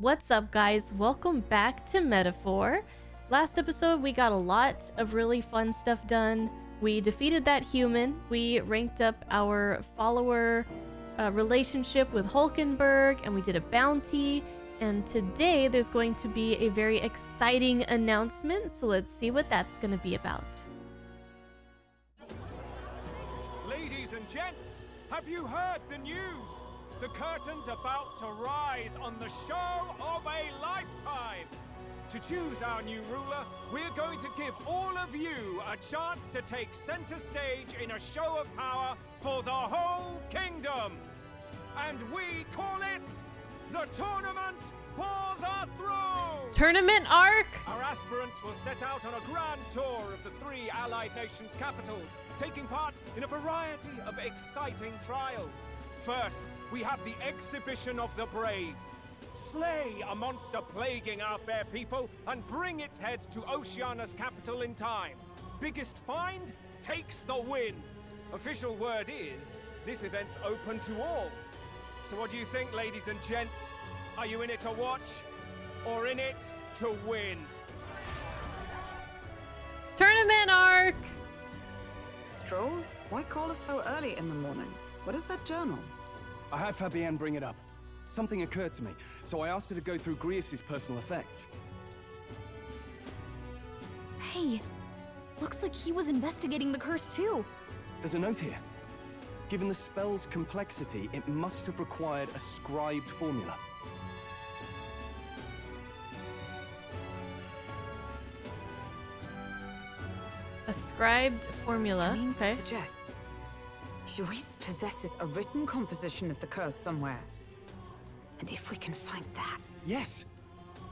What's up, guys? Welcome back to Metaphor. Last episode, we got a lot of really fun stuff done. We defeated that human. We ranked up our follower relationship with Hulkenberg, and we did a bounty. And today, there's going to be a very exciting announcement, so let's see what that's going to be about. Ladies and gents, have you heard the news? The curtain's about to rise on the show of a lifetime. To choose our new ruler, we're going to give all of you a chance to take center stage in a show of power for the whole kingdom. And we call it the Tournament for the Throne! Tournament arc? Our aspirants will set out on a grand tour of the three allied nations' capitals, taking part in a variety of exciting trials. First, we have the Exhibition of the Brave. Slay a monster plaguing our fair people and bring its head to Oceania's capital in time. Biggest find takes the win. Official word is, this event's open to all. So what do you think, ladies and gents? Are you in it to watch, or in it to win? Tournament arc! Stroll? Why call us so early in the morning? What is that journal? I had Fabienne bring it up. Something occurred to me, so I asked her to go through Grius' personal effects. Hey, looks like he was investigating the curse too. There's a note here. Given the spell's complexity, it must have required a scribed formula. A scribed formula. You mean Okay. to suggest Luis possesses a written composition of the curse somewhere? And if we can find that... Yes!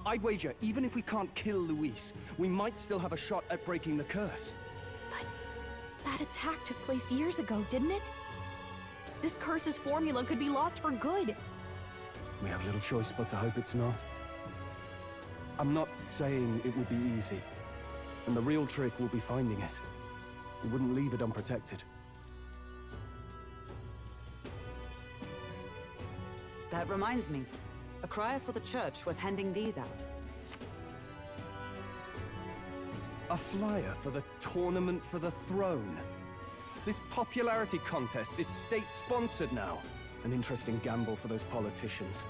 I'd wager, even if we can't kill Luis, we might still have a shot at breaking the curse. But that attack took place years ago, didn't it? This curse's formula could be lost for good. We have little choice but to hope it's not. I'm not saying it will be easy. And the real trick will be finding it. We wouldn't leave it unprotected. That reminds me. A crier for the church was handing these out. A flyer for the Tournament for the Throne. This popularity contest is state-sponsored now. An interesting gamble for those politicians.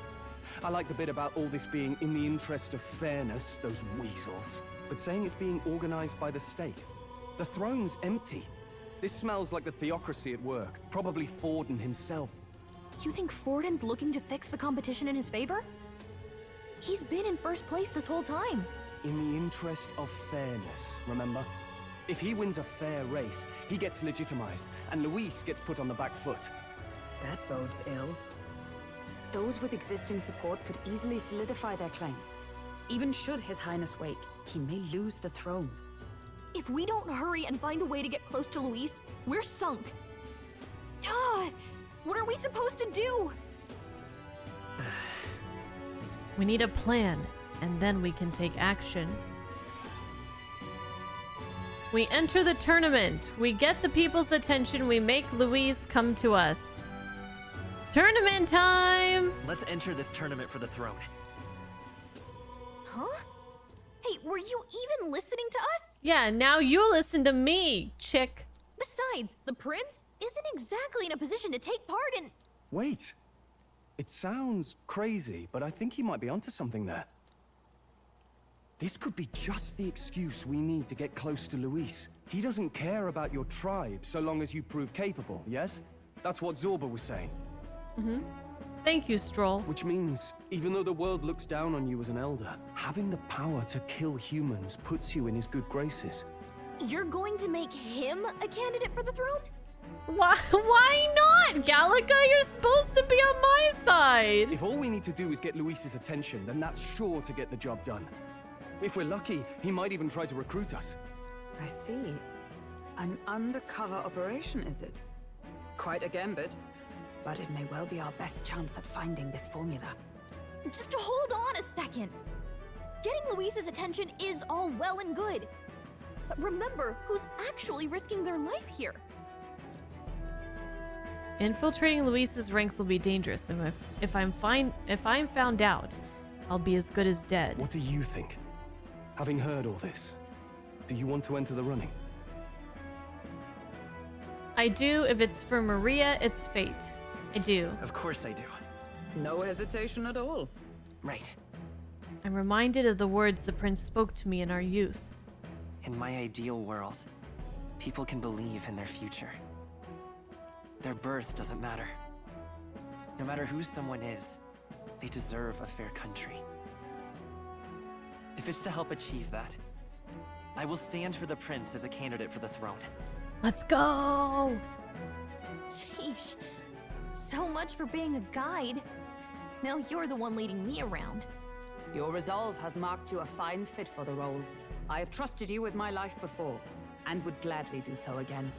I like the bit about all this being in the interest of fairness, those weasels. But saying it's being organized by the state. The throne's empty. This smells like the theocracy at work. Probably Forden himself. You think Forden's looking to fix the competition in his favor? He's been in first place this whole time. In the interest of fairness, remember? If he wins a fair race, he gets legitimized, and Luis gets put on the back foot. That bodes ill. Those with existing support could easily solidify their claim. Even should His Highness wake, he may lose the throne. If we don't hurry and find a way to get close to Luis, we're sunk. What are we supposed to do? We need a plan, and then we can take action. We enter the tournament. We get the people's attention. We make Luis come to us. Tournament time! Let's enter this tournament for the throne. Huh? Hey, were you even listening to us? Yeah, now you listen to me, chick. Besides, the prince isn't exactly in a position to take part in... Wait. It sounds crazy, but I think he might be onto something there. This could be just the excuse we need to get close to Luis. He doesn't care about your tribe so long as you prove capable, yes? That's what Zorba was saying. Thank you, Stroll. Which means, even though the world looks down on you as an elder, having the power to kill humans puts you in his good graces. You're going to make him a candidate for the throne? Why not? Gallica, you're supposed to be on my side. If all we need to do is get Luis's attention, then that's sure to get the job done. If we're lucky, he might even try to recruit us. I see. An undercover operation, is it? Quite a gambit. But it may well be our best chance at finding this formula. Just hold on a second. Getting Luis's attention is all well and good. But remember who's actually risking their life here. Infiltrating Luis's ranks will be dangerous, and if I'm found out, I'll be as good as dead. What do you think? Having heard all this, do you want to enter the running? I do. If it's for Maria, it's fate. I do. Of course I do. No hesitation at all. Right. I'm reminded of the words the prince spoke to me in our youth. In my ideal world, people can believe in their future. Their birth doesn't matter. No matter who someone is, they deserve a fair country. If it's to help achieve that, I will stand for the prince as a candidate for the throne. Let's go! Sheesh. So much for being a guide. Now you're the one leading me around. Your resolve has marked you a fine fit for the role. I have trusted you with my life before, and would gladly do so again.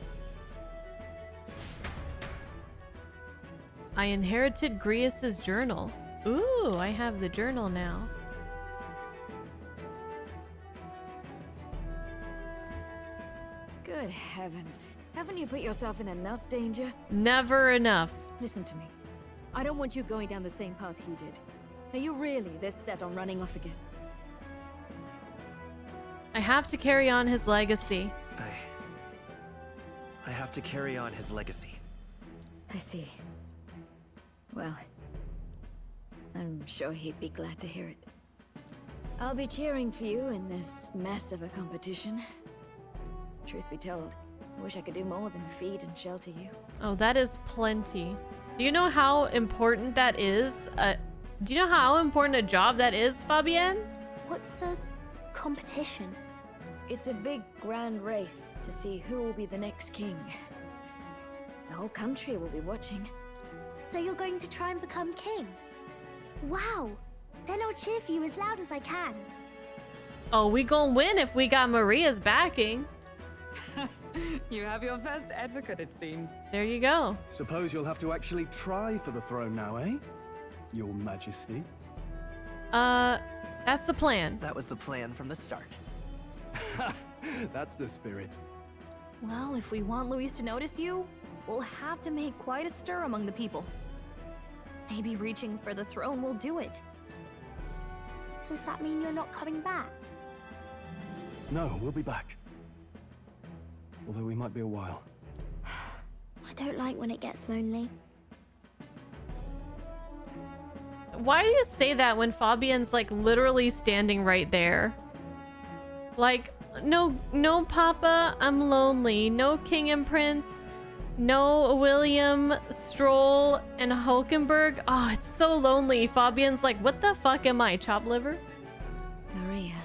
I inherited Grius's journal. Ooh, I have the journal now. Good heavens. Haven't you put yourself in enough danger? Never enough. Listen to me. I don't want you going down the same path he did. Are you really this set on running off again? I have to carry on his legacy. I have to carry on his legacy. I see. Well, I'm sure he'd be glad to hear it. I'll be cheering for you in this mess of a competition. Truth be told, I wish I could do more than feed and shelter you. Oh, that is plenty. Do you know how important that is? Do you know how important a job that is, Fabienne? What's the competition? It's a big, grand race to see who will be the next king. The whole country will be watching. So you're going to try and become king? Wow! Then I'll cheer for you as loud as I can. Oh, we gonna win if we got Maria's backing. You have your first advocate, it seems. There you go. Suppose you'll have to actually try for the throne now, eh? Your Majesty. That's the plan. That was the plan from the start. That's the spirit. Well, if we want Luis to notice you, we'll have to make quite a stir among the people. Maybe reaching for the throne will do it. Does that mean you're not coming back? No, we'll be back. Although we might be a while. I don't like when it gets lonely. Why do you say that when Fabienne's like literally standing right there? Like, no, Papa, I'm lonely. No King and Prince. No William, Stroll, and Hulkenberg. Oh, it's so lonely. Fabienne's like, what the fuck am I, chop liver? Maria.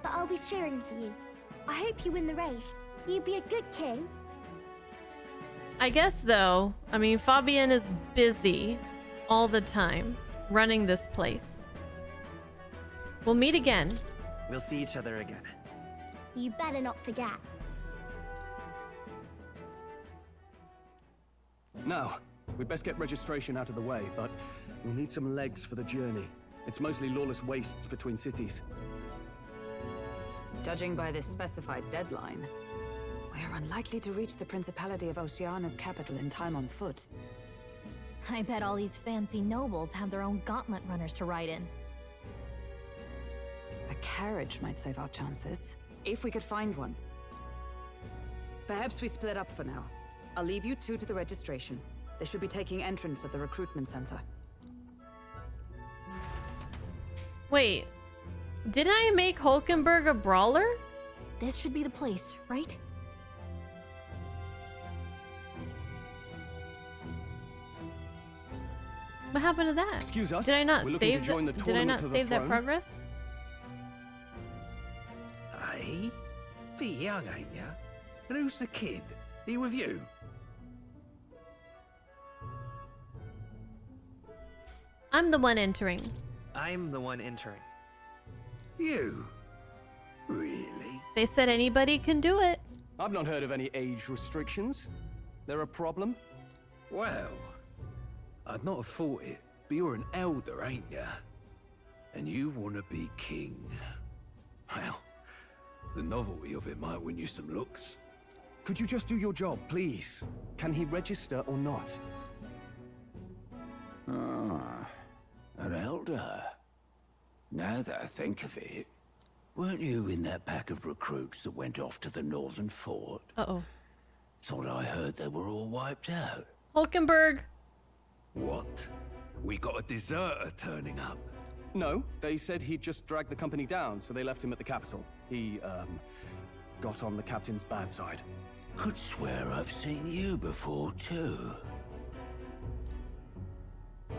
But I'll be cheering for you. I hope you win the race. You'd be a good king. I guess though, I mean, Fabienne is busy all the time running this place. We'll meet again. We'll see each other again. You better not forget. Now, we'd best get registration out of the way, but we'll need some legs for the journey. It's mostly lawless wastes between cities. Judging by this specified deadline, we are unlikely to reach the Principality of Oceania's capital in time on foot. I bet all these fancy nobles have their own gauntlet runners to ride in. A carriage might save our chances, if we could find one. Perhaps we split up for now. I'll leave you two to the registration. They should be taking entrance at the recruitment center. Wait, did I make Hulkenberg a brawler? This should be the place, right? What happened to that? Excuse us. Did I not We're looking to save? join the Did I not tournament of the save that throne. progress? Aye? Bit young, ain't ya? And who's the kid? He with you? I'm the one entering. I'm the one entering. You? Really? They said anybody can do it. I've not heard of any age restrictions. They're a problem? Well, I'd not have thought it, but you're an elder, ain't ya? And you want to be king. Well, the novelty of it might win you some looks. Could you just do your job, please? Can he register or not? Ah, an elder. Now that I think of it, weren't you in that pack of recruits that went off to the northern fort? Uh-oh. Thought I heard they were all wiped out. Hulkenberg. What? We got a deserter turning up. No, they said he'd just dragged the company down, so they left him at the capital. He, got on the captain's bad side. Could swear I've seen you before, too.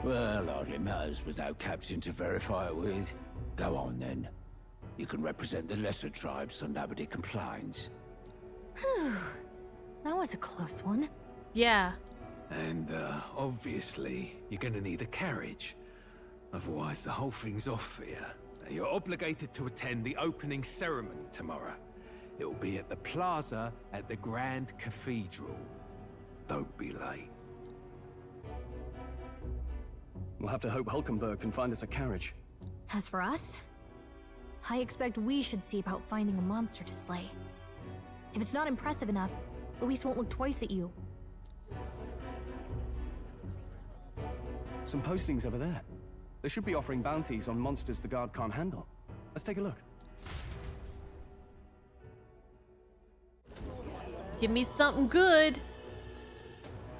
Well, hardly matters with no captain to verify it with. Go on, then. You can represent the lesser tribes so nobody complains. Whew. That was a close one. Yeah. And, obviously, you're gonna need a carriage. Otherwise, the whole thing's off for you. You're obligated to attend the opening ceremony tomorrow. It'll be at the plaza at the Grand Cathedral. Don't be late. We'll have to hope Hulkenberg can find us a carriage. As for us, I expect we should see about finding a monster to slay. If it's not impressive enough, Luis won't look twice at you. Some postings over there. They should be offering bounties on monsters the guard can't handle. Let's take a look. Give me something good.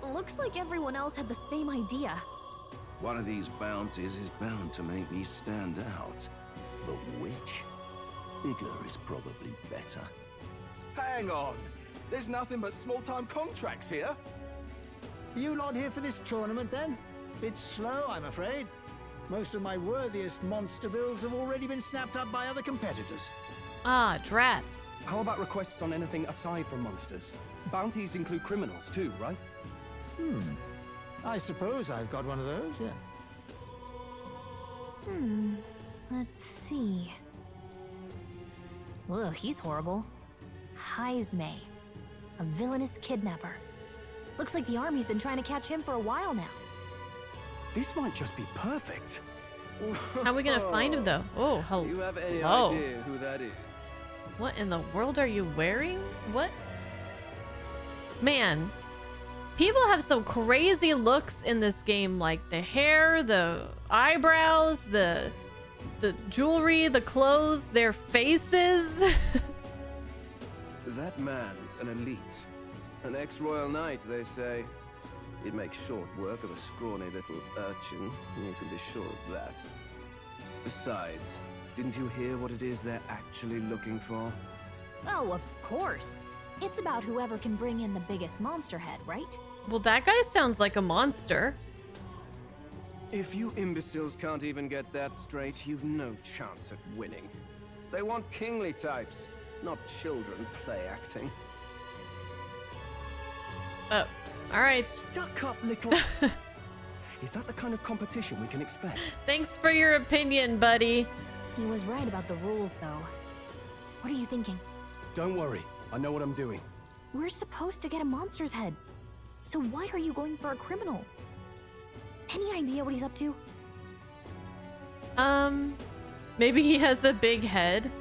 Looks like everyone else had the same idea. One of these bounties is bound to make me stand out. But which? Bigger is probably better. Hang on! There's nothing but small-time contracts here. You lot here for this tournament, then? Bit slow, I'm afraid. Most of my worthiest monster bills have already been snapped up by other competitors. Ah, drat. How about requests on anything aside from monsters? Bounties include criminals too, right? I suppose I've got one of those, yeah. Let's see. Ugh, he's horrible. Heisme, a villainous kidnapper. Looks like the army's been trying to catch him for a while now. This might just be perfect. How are we gonna find him though? Oh, hello. Do you have any Whoa. idea who that is? What in the world are you wearing? What? Man, people have some crazy looks in this game, like the hair, the eyebrows, the jewelry, the clothes, their faces. That man's an elite. An ex-royal knight, they say. He'd make short work of a scrawny little urchin, you can be sure of that. Besides, didn't you hear what it is they're actually looking for? Oh, of course. It's about whoever can bring in the biggest monster head, right? Well, that guy sounds like a monster. If you imbeciles can't even get that straight, you've no chance at winning. They want kingly types, not children play acting. Oh, all right. Stuck up little. Is that the kind of competition we can expect? Thanks for your opinion, buddy. He was right about the rules, though. What are you thinking? Don't worry, I know what I'm doing. We're supposed to get a monster's head. So why are you going for a criminal? Any idea what he's up to? Maybe he has a big head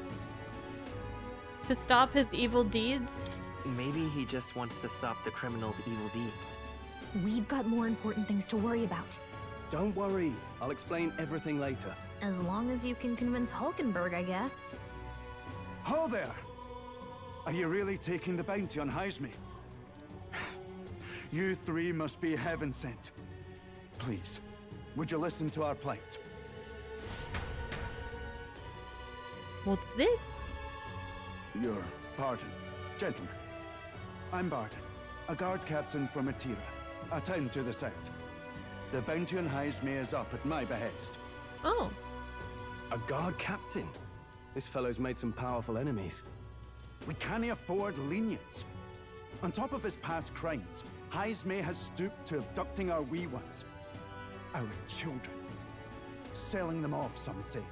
to stop his evil deeds. Maybe he just wants to stop the criminal's evil deeds. We've got more important things to worry about. Don't worry, I'll explain everything later. As long as you can convince Hulkenberg, I guess. Ho there! Are you really taking the bounty on Heisme? You three must be heaven sent. Please, would you listen to our plight? What's this? Your pardon, gentlemen. I'm Barton, a guard captain from Atira, a town to the south. The bounty on Heisme is up at my behest. Oh. A guard captain? This fellow's made some powerful enemies. We can't afford lenience. On top of his past crimes, Heisme has stooped to abducting our wee ones. Our children. Selling them off, some say.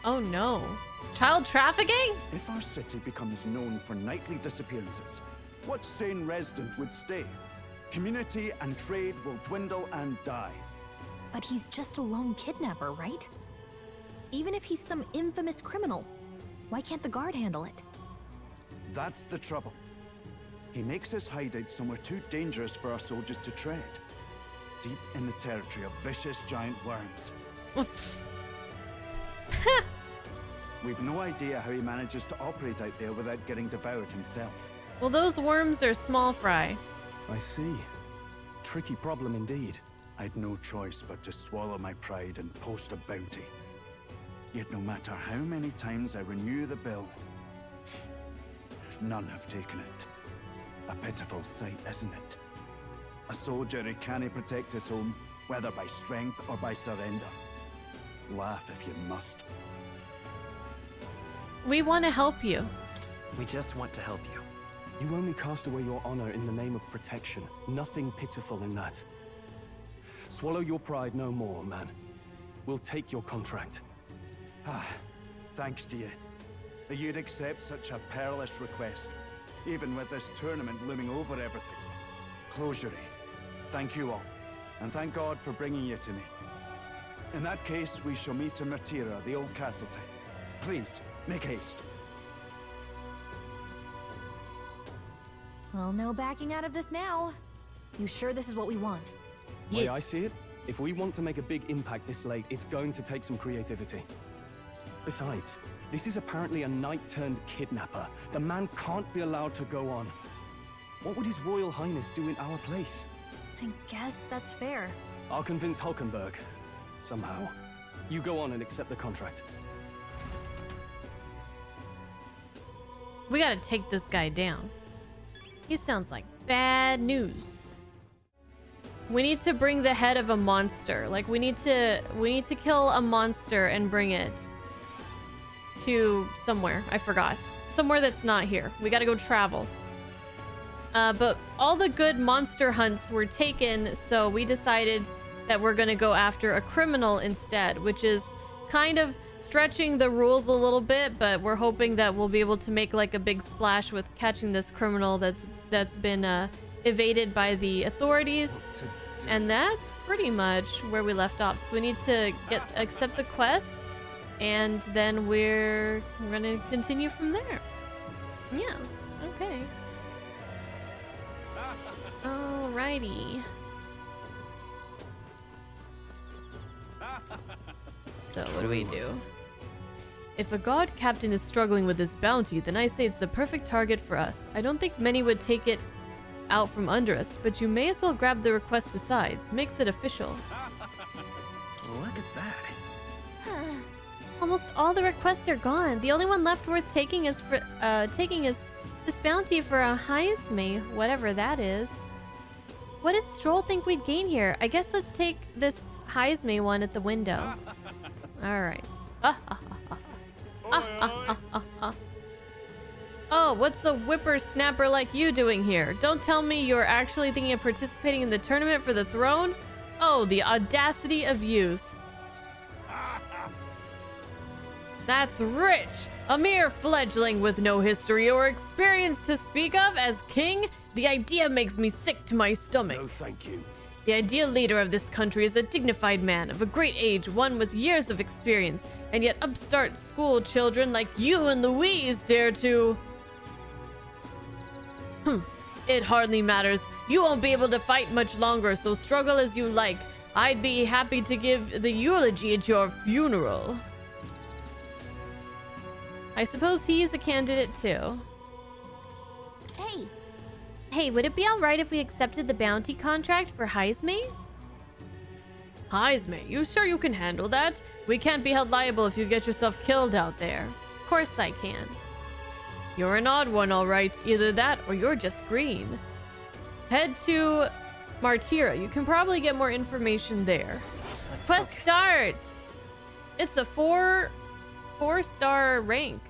Oh no. Child trafficking? If our city becomes known for nightly disappearances, what sane resident would stay? Community and trade will dwindle and die. But he's just a lone kidnapper, right? Even if he's some infamous criminal, why can't the guard handle it? That's the trouble. He makes his hideout somewhere too dangerous for our soldiers to tread. Deep in the territory of vicious giant worms. We've no idea how he manages to operate out there without getting devoured himself. Well, those worms are small fry. I see. Tricky problem indeed. I'd no choice but to swallow my pride and post a bounty. Yet no matter how many times I renew the bill, none have taken it. A pitiful sight, isn't it? A soldier who can't protect his home, whether by strength or by surrender. Laugh if you must. We want to help you. We just want to help you. You only cast away your honor in the name of protection. Nothing pitiful in that. Swallow your pride no more, man. We'll take your contract. Ah, thanks to you. That you'd accept such a perilous request, even with this tournament looming over everything. Closure. Thank you all, and thank God for bringing you to me. In that case, we shall meet in Martira, the old castle town. Please, make haste. Well, no backing out of this now. You sure this is what we want? The way I see it, if we want to make a big impact this late, it's going to take some creativity. Besides, this is apparently a knight-turned-kidnapper. The man can't be allowed to go on. What would His Royal Highness do in our place? I guess that's fair. I'll convince Hulkenberg. Somehow. You go on and accept the contract. We gotta take this guy down. He sounds like bad news. We need to bring the head of a monster. Like, we need to kill a monster and bring it to somewhere. I forgot. Somewhere that's not here. We gotta go travel. But all the good monster hunts were taken, so we decided that we're gonna go after a criminal instead, which is kind of stretching the rules a little bit, but we're hoping that we'll be able to make like a big splash with catching this criminal that's been evaded by the authorities. And that's pretty much where we left off. So we need to accept the quest, and then we're gonna continue from there. Yes, okay. Alrighty. So what do we do? If a god captain is struggling with his bounty, then I say it's the perfect target for us. I don't think many would take it out from under us, but you may as well grab the request besides. Makes it official. Look at that. Almost all the requests are gone. The only one left worth taking is this bounty for a Heisme, whatever that is. What did Stroll think we'd gain here? I guess let's take this Heisme one at the window. All right. Oh, what's a whippersnapper like you doing here? Don't tell me you're actually thinking of participating in the tournament for the throne? Oh, the audacity of youth. That's rich! A mere fledgling with no history or experience to speak of as king? The idea makes me sick to my stomach. No, thank you. The ideal leader of this country is a dignified man of a great age, one with years of experience, and yet upstart school children like you and Louise dare to... It hardly matters. You won't be able to fight much longer, so struggle as you like. I'd be happy to give the eulogy at your funeral. I suppose he's a candidate too. Hey, would it be alright if we accepted the bounty contract for Heisme? Heisme? You sure you can handle that? We can't be held liable if you get yourself killed out there. Of course I can. You're an odd one, alright. Either that or you're just green. Head to Martira. You can probably get more information there. Quest start! It's a 4-star rank.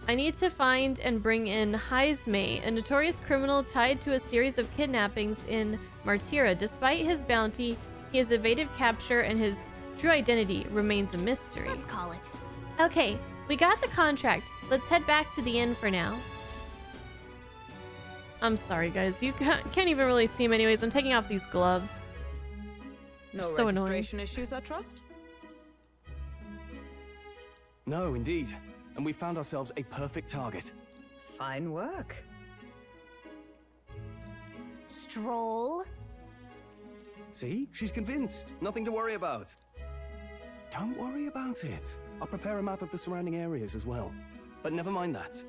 I need to find and bring in Heisme, a notorious criminal tied to a series of kidnappings in Martira. Despite his bounty, he has evaded capture and his true identity remains a mystery. Let's call it. Okay, we got the contract. Let's head back to the inn for now. I'm sorry, guys. You can't even really see him anyways. I'm taking off these gloves. No so registration annoying. issues, I trust? No, indeed. And we found ourselves a perfect target. Fine work. Stroll? See? She's convinced. Nothing to worry about. Don't worry about it. I'll prepare a map of the surrounding areas as well. But never mind that.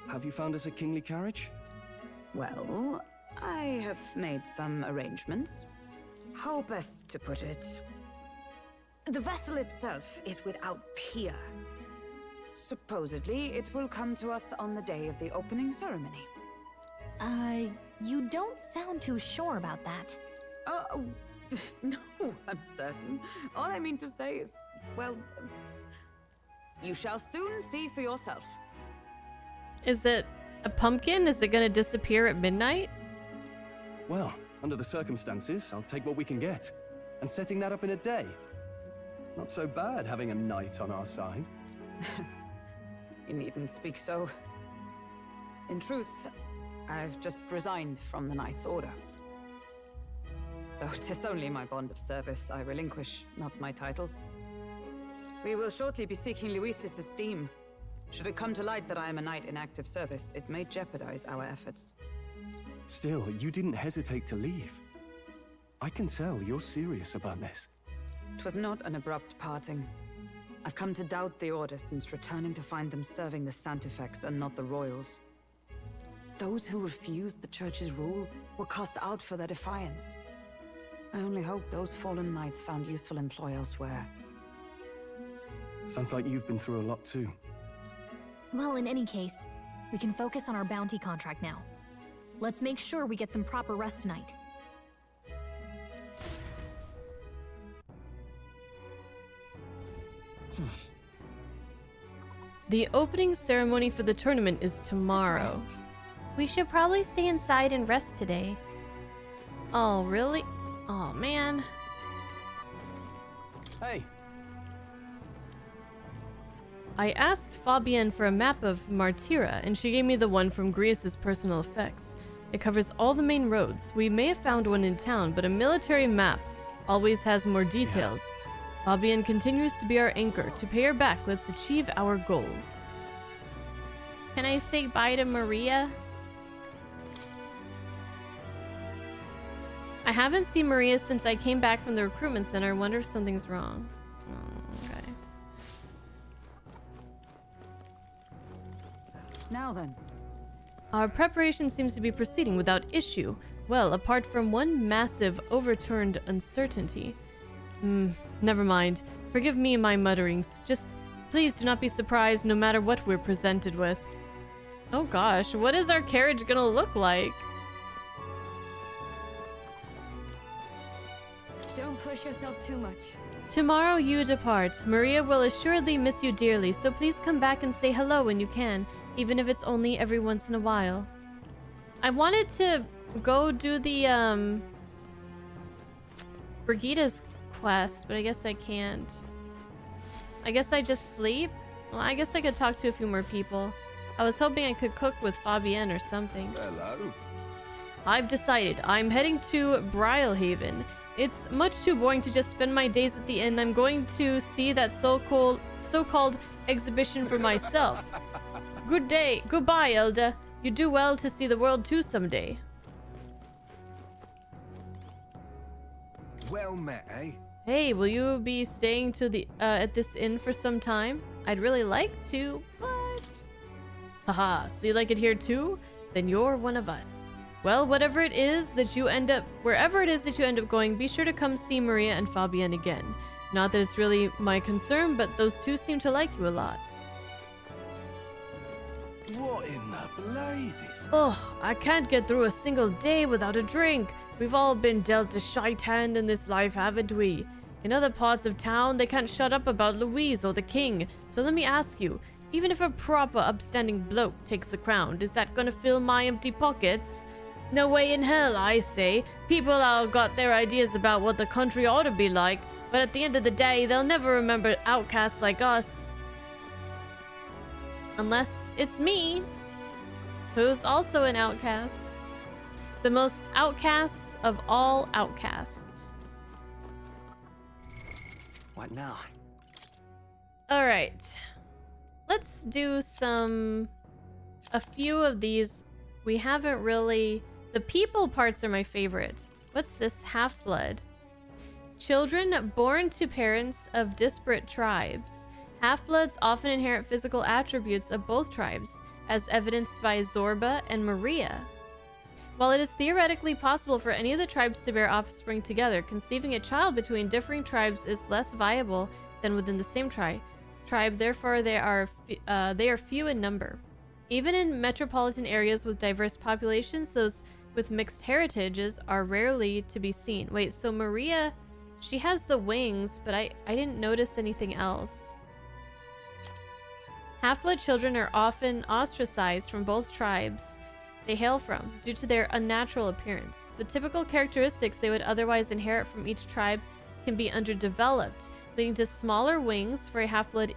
Have you found us a kingly carriage? Well, I have made some arrangements. How best to put it? The vessel itself is without peer. Supposedly, it will come to us on the day of the opening ceremony. You don't sound too sure about that. No, I'm certain. All I mean to say is, well, you shall soon see for yourself. Is it a pumpkin? Is it gonna disappear at midnight? Well, under the circumstances, I'll take what we can get. And setting that up in a day. Not so bad having a knight on our side. You needn't speak so. In truth, I've just resigned from the Knight's Order. Though 'tis only my bond of service I relinquish, not my title. We will shortly be seeking Luis's esteem. Should it come to light that I am a knight in active service, it may jeopardize our efforts. Still, you didn't hesitate to leave. I can tell you're serious about this. 'Twas not an abrupt parting. I've come to doubt the Order since returning to find them serving the Santifex and not the Royals. Those who refused the Church's rule were cast out for their defiance. I only hope those fallen knights found useful employ elsewhere. Sounds like you've been through a lot too. Well, in any case, we can focus on our bounty contract now. Let's make sure we get some proper rest tonight. The opening ceremony for the tournament is tomorrow. We should probably stay inside and rest today. Oh, really? Oh, man. Hey. I asked Fabienne for a map of Martira, and she gave me the one from Grius' personal effects. It covers all the main roads. We may have found one in town, but a military map always has more details. Fabienne continues to be our anchor. To pay her back, let's achieve our goals. Can I say bye to Maria? I haven't seen Maria since I came back from the recruitment center. I wonder if something's wrong. Oh, okay. Now then. Our preparation seems to be proceeding without issue. Well, apart from one massive overturned uncertainty. Never mind. Forgive me my mutterings. Just please do not be surprised no matter what we're presented with. Oh gosh, what is our carriage gonna look like? Don't push yourself too much. Tomorrow you depart. Maria will assuredly miss you dearly, so please come back and say hello when you can, even if it's only every once in a while. I wanted to go do the, Brigida's quest, but I guess I can't. I guess I just sleep? Well, I guess I could talk to a few more people. I was hoping I could cook with Fabienne or something. Hello. I've decided. I'm heading to Brylehaven. It's much too boring to just spend my days at the inn. I'm going to see that so-called exhibition for myself. Good day. Goodbye, Elda. You do well to see the world too someday. Well met, eh? Hey, will you be staying to the at this inn for some time? I'd really like to, but... Haha, so you like it here too? Then you're one of us. Well, wherever it is that you end up going, be sure to come see Maria and Fabienne again. Not that it's really my concern, but those two seem to like you a lot. What in the blazes? Oh, I can't get through a single day without a drink. We've all been dealt a shite hand in this life, haven't we? In other parts of town, they can't shut up about Louise or the king. So let me ask you, even if a proper upstanding bloke takes the crown, is that gonna fill my empty pockets? No way in hell, I say. People all got their ideas about what the country ought to be like, but at the end of the day, they'll never remember outcasts like us. Unless it's me, who's also an outcast. The most outcasts of all outcasts. What now? Alright. Let's do a few of these. We haven't really... The people parts are my favorite. What's this? Half-blood. Children born to parents of disparate tribes. Half-bloods often inherit physical attributes of both tribes, as evidenced by Zorba and Maria. While it is theoretically possible for any of the tribes to bear offspring together, conceiving a child between differing tribes is less viable than within the same tribe. Therefore, they are few in number. Even in metropolitan areas with diverse populations, those with mixed heritages are rarely to be seen. Wait, so Maria, she has the wings, but I didn't notice anything else. Half-blood children are often ostracized from both tribes they hail from due to their unnatural appearance. The typical characteristics they would otherwise inherit from each tribe can be underdeveloped, leading to smaller wings for a half-blood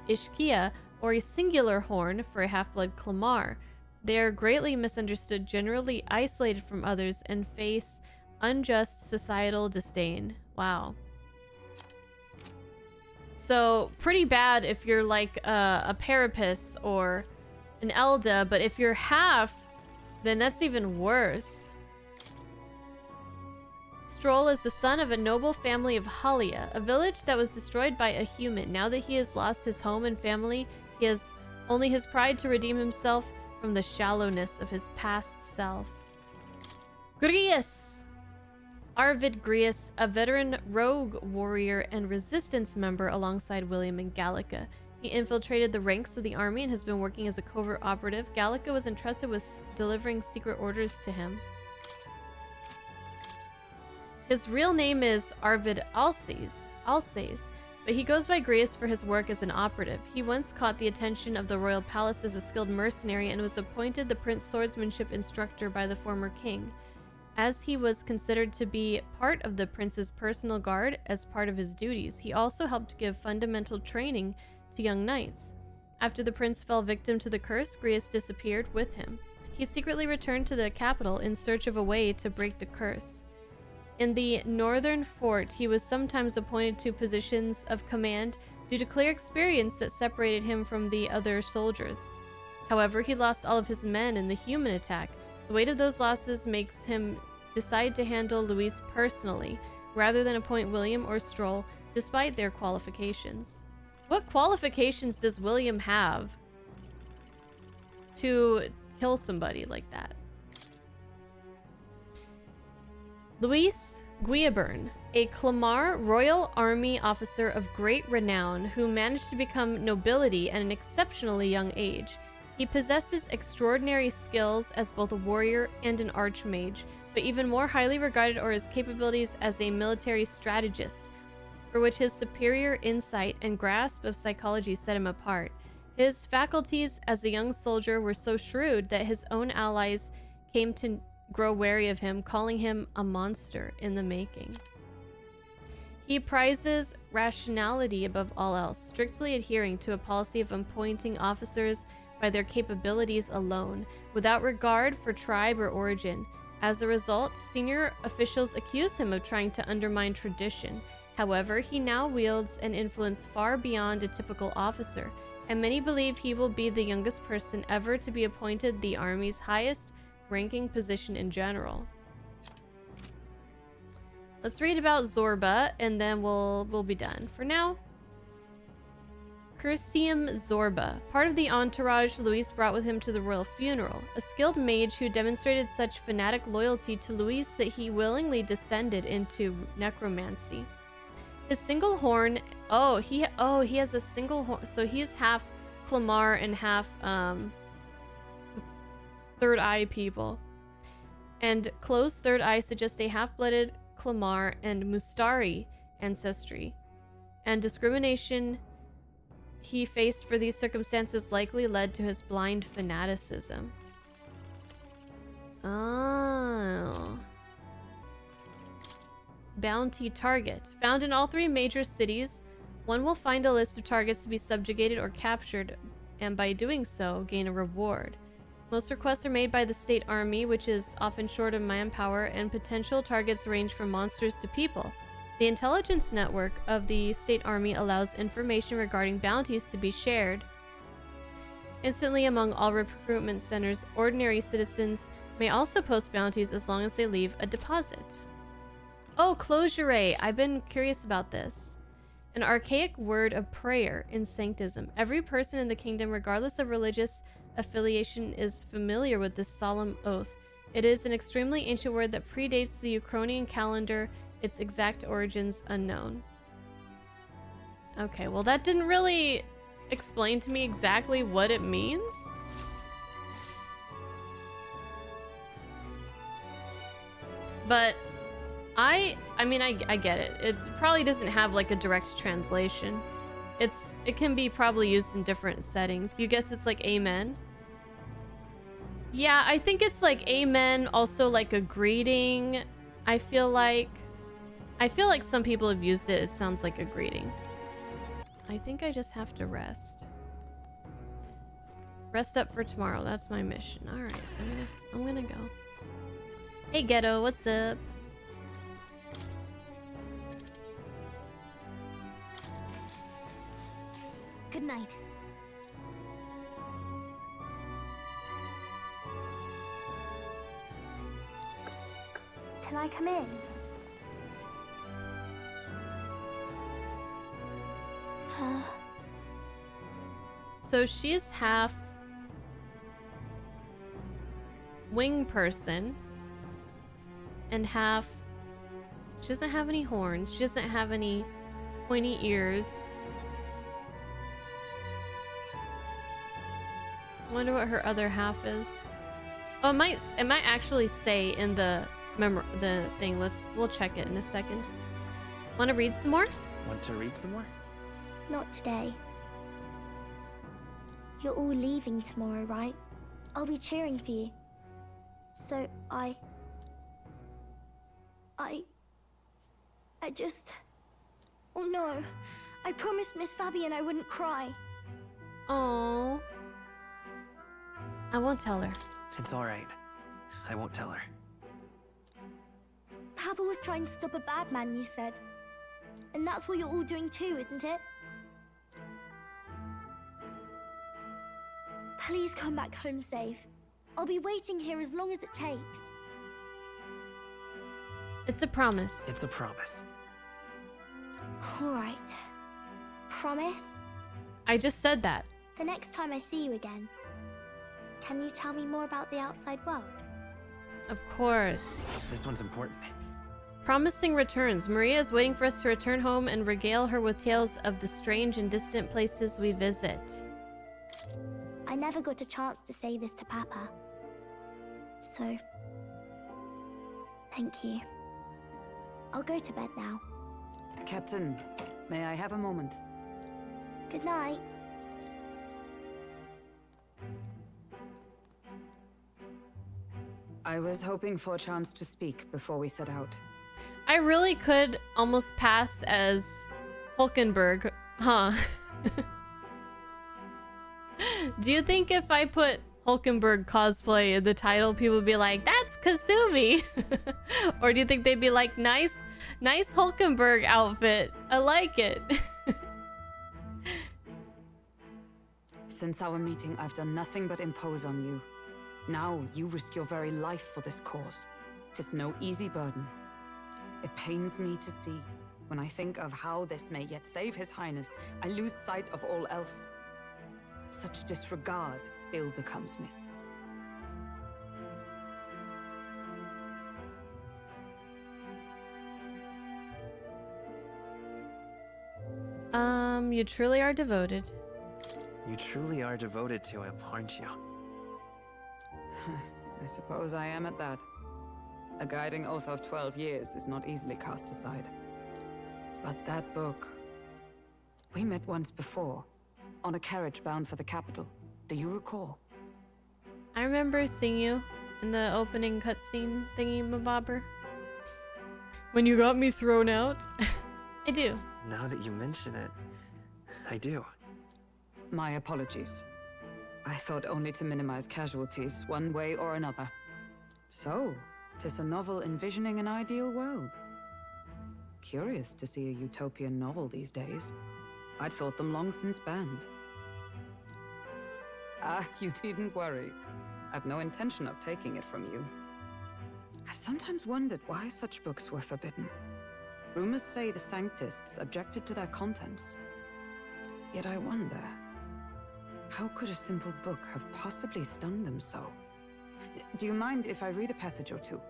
Ishkia or a singular horn for a half-blood Clamar. They are greatly misunderstood, generally isolated from others, and face unjust societal disdain. Wow. So, pretty bad if you're like a Parapus or an Elda, but if you're half, then that's even worse. Stroll is the son of a noble family of Halia, a village that was destroyed by a human. Now that he has lost his home and family, he has only his pride to redeem himself from the shallowness of his past self. Grius! Arvid Grius, a veteran rogue warrior and resistance member alongside William and Gallica. He infiltrated the ranks of the army and has been working as a covert operative. Gallica was entrusted with delivering secret orders to him. His real name is Arvid Alsace, but he goes by Grius for his work as an operative. He once caught the attention of the royal palace as a skilled mercenary and was appointed the prince swordsmanship instructor by the former king. As he was considered to be part of the prince's personal guard as part of his duties, he also helped give fundamental training to young knights. After the prince fell victim to the curse, Grius disappeared with him. He secretly returned to the capital in search of a way to break the curse. In the northern fort, he was sometimes appointed to positions of command due to clear experience that separated him from the other soldiers. However, he lost all of his men in the human attack. The weight of those losses makes him decide to handle Louise personally, rather than appoint William or Stroll, despite their qualifications. What qualifications does William have to kill somebody like that? Luis Guillaburn, a Clamar Royal Army officer of great renown who managed to become nobility at an exceptionally young age. He possesses extraordinary skills as both a warrior and an archmage, but even more highly regarded are his capabilities as a military strategist, for which his superior insight and grasp of psychology set him apart. His faculties as a young soldier were so shrewd that his own allies came to grow wary of him, calling him a monster in the making. He prizes rationality above all else, strictly adhering to a policy of appointing officers by their capabilities alone, without regard for tribe or origin. As a result, senior officials accuse him of trying to undermine tradition. However, he now wields an influence far beyond a typical officer, and many believe he will be the youngest person ever to be appointed the Army's highest ranking position in general. Let's read about Zorba, and then we'll be done. For now, Cursium Zorba, part of the entourage Luis brought with him to the royal funeral, a skilled mage who demonstrated such fanatic loyalty to Luis that he willingly descended into necromancy. His single horn, he has a single horn, so he's half Clamar and half third eye people. And closed third eye suggests a half-blooded Clamar and Mustari ancestry. And discrimination he faced for these circumstances likely led to his blind fanaticism. Oh. Bounty target. Found in all 3 major cities, one will find a list of targets to be subjugated or captured, and by doing so, gain a reward. Most requests are made by the state army, which is often short of manpower, and potential targets range from monsters to people. The intelligence network of the state army allows information regarding bounties to be shared instantly among all recruitment centers. Ordinary citizens may also post bounties as long as they leave a deposit. Oh, closure. I've been curious about this. An archaic word of prayer in Sanctism. Every person in the kingdom, regardless of religious affiliation, is familiar with this solemn oath. It is an extremely ancient word that predates the Uchronian calendar, its exact origins unknown. Okay, well that didn't really explain to me exactly what it means. But I mean, I get it. It probably doesn't have like a direct translation. It can be probably used in different settings. You guess it's like amen? Yeah, I think it's like amen, also like a greeting. I feel like some people have used it. It sounds like a greeting. I think I just have to rest. Rest up for tomorrow. That's my mission. All right, I'm gonna go. Hey, Ghetto, what's up? Good night. Can I come in? So she's half wing person and half... She doesn't have any horns. She doesn't have any pointy ears. I wonder what her other half is. Oh, it might actually say in the thing. We'll check it in a second. Want to read some more? Want to read some more? Not today. You're all leaving tomorrow, right? I'll be cheering for you. So I just... Oh no. I promised Miss Fabian I wouldn't cry. Oh. I won't tell her. It's all right. I won't tell her. Papa was trying to stop a bad man, you said. And that's what you're all doing too, isn't it? Please come back home safe. I'll be waiting here as long as it takes. It's a promise. It's a promise. All right. Promise? I just said that. The next time I see you again, can you tell me more about the outside world? Of course. This one's important. Promising returns. Maria is waiting for us to return home and regale her with tales of the strange and distant places we visit. I never got a chance to say this to Papa. So, thank you. I'll go to bed now. Captain, may I have a moment? Good night. I was hoping for a chance to speak before we set out. I really could almost pass as Hulkenberg, huh? Do you think if I put Hulkenberg cosplay in the title, people would be like, that's Kasumi? Or do you think they'd be like, nice Hulkenberg outfit. I like it. Since our meeting, I've done nothing but impose on you. Now you risk your very life for this cause. 'Tis no easy burden. It pains me to see. When I think of how this may yet save His Highness, I lose sight of all else. Such disregard ill becomes me. You truly are devoted. You truly are devoted to him, aren't you? I suppose I am at that. A guiding oath of 12 years is not easily cast aside. But that book... We met once before, on a carriage bound for the capital. Do you recall? I remember seeing you in the opening cutscene thingy-mabobber. When you got me thrown out. I do. Now that you mention it, I do. My apologies. I thought only to minimize casualties, one way or another. So, 'tis a novel envisioning an ideal world. Curious to see a utopian novel these days. I'd thought them long since banned. You needn't worry. I've no intention of taking it from you. I've sometimes wondered why such books were forbidden. Rumors say the Sanctists objected to their contents. Yet I wonder, how could a simple book have possibly stung them so? Do you mind if I read a passage or two?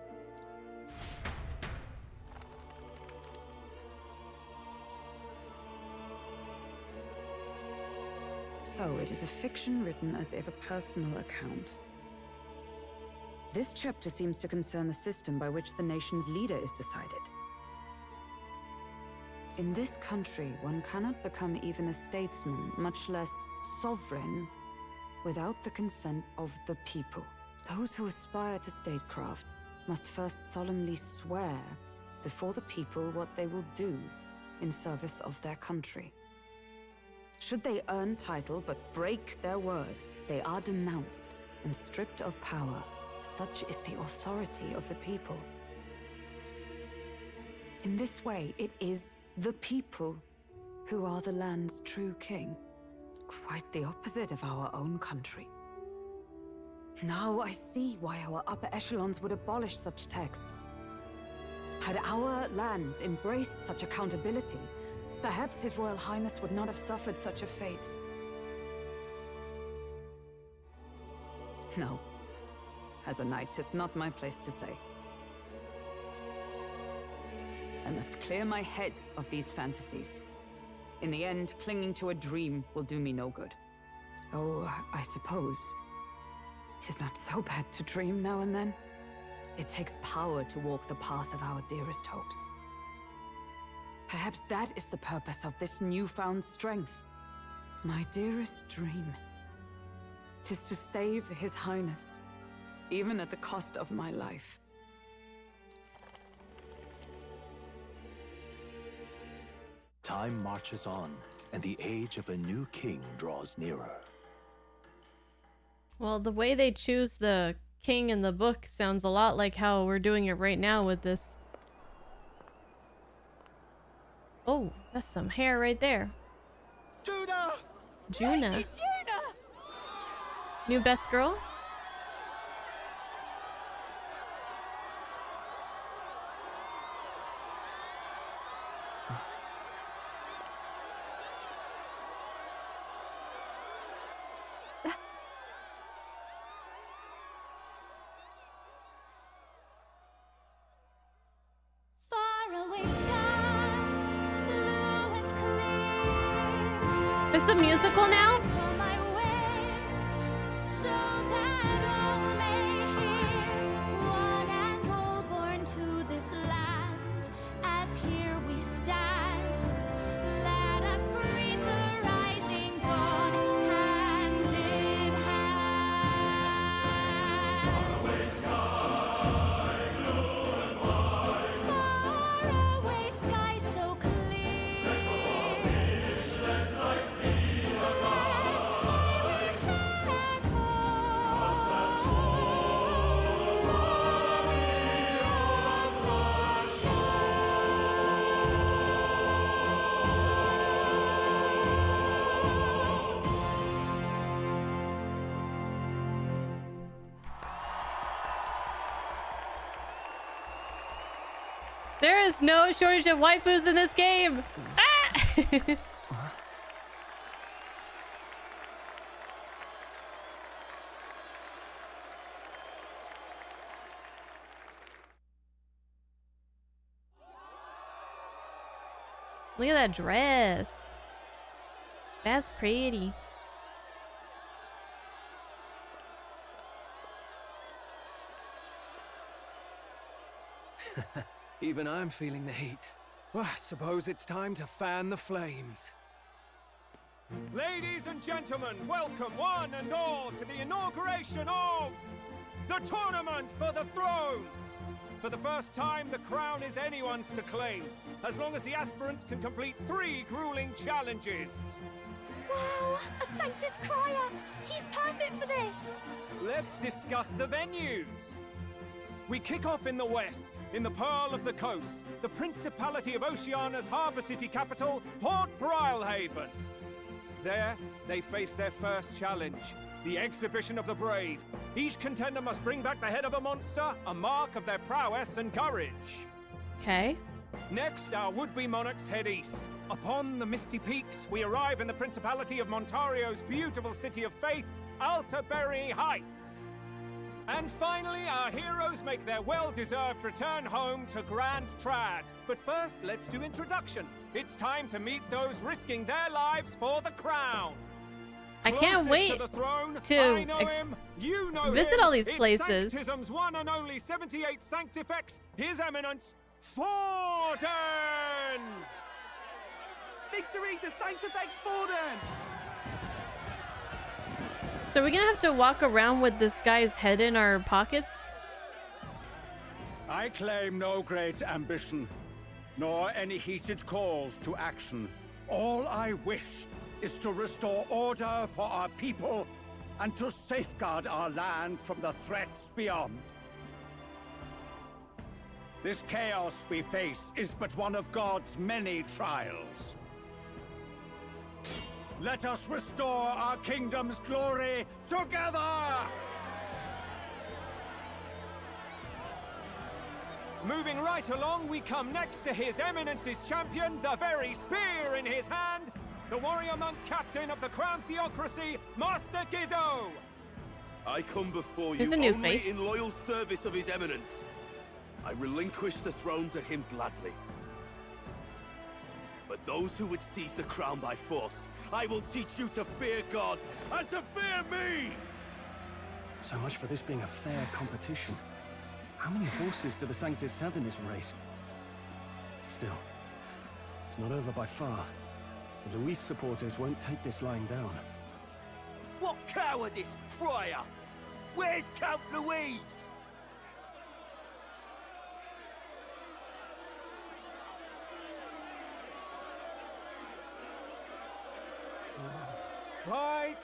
So, it is a fiction written as if a personal account. This chapter seems to concern the system by which the nation's leader is decided. In this country, one cannot become even a statesman, much less sovereign, without the consent of the people. Those who aspire to statecraft must first solemnly swear before the people what they will do in service of their country. Should they earn title but break their word, they are denounced and stripped of power. Such is the authority of the people. In this way, it is the people who are the land's true king. Quite the opposite of our own country. Now I see why our upper echelons would abolish such texts. Had our lands embraced such accountability, perhaps His Royal Highness would not have suffered such a fate. No. As a knight, 'tis not my place to say. I must clear my head of these fantasies. In the end, clinging to a dream will do me no good. Oh, I suppose 'tis not so bad to dream now and then. It takes power to walk the path of our dearest hopes. Perhaps that is the purpose of this newfound strength. My dearest dream. 'Tis to save His Highness, even at the cost of my life. Time marches on, and the age of a new king draws nearer. Well, the way they choose the king in the book sounds a lot like how we're doing it right now with this. Oh, that's some hair right there. Juna! Juna. Lady Juna! New best girl? Is the musical now? There is no shortage of waifus in this game. Ah! Look at that dress. That's pretty. Even I'm feeling the heat. Well, I suppose it's time to fan the flames. Ladies and gentlemen, welcome one and all to the inauguration of the Tournament for the Throne! For the first time, the crown is anyone's to claim, as long as the aspirants can complete 3 grueling challenges. Wow, a Sanctus Crier! He's perfect for this! Let's discuss the venues. We kick off in the west, in the Pearl of the Coast, the Principality of Oceania's harbour city capital, Port Brilehaven. There, they face their first challenge, the Exhibition of the Brave. Each contender must bring back the head of a monster, a mark of their prowess and courage. Okay. Next, our would-be monarchs head east. Upon the misty peaks, we arrive in the Principality of Montario's beautiful city of faith, Altaberry Heights. And finally, our heroes make their well-deserved return home to Grand Trad. But first, let's do introductions. It's time to meet those risking their lives for the crown. I can't wait to, the throne, to visit all these places. It's Sanctism's one and only 78th Sanctifex, His Eminence, Forden! Victory to Sanctifex Forden! So we're gonna have to walk around with this guy's head in our pockets? I claim no great ambition, nor any heated calls to action. All I wish is to restore order for our people and to safeguard our land from the threats beyond. This chaos we face is but one of God's many trials. Let us restore our kingdom's glory together! Moving right along, we come next to His Eminence's champion, the very spear in his hand, the warrior monk captain of the Crown Theocracy, Master Giddo! I come before Here's you a new only face. in loyal service of His Eminence. I relinquish the throne to him gladly. But those who would seize the crown by force, I will teach you to fear God and to fear me! So much for this being a fair competition. How many horses do the Sanctists have in this race? Still, it's not over by far. The Luis supporters won't take this lying down. What cowardice, crier! Where's Count Louise?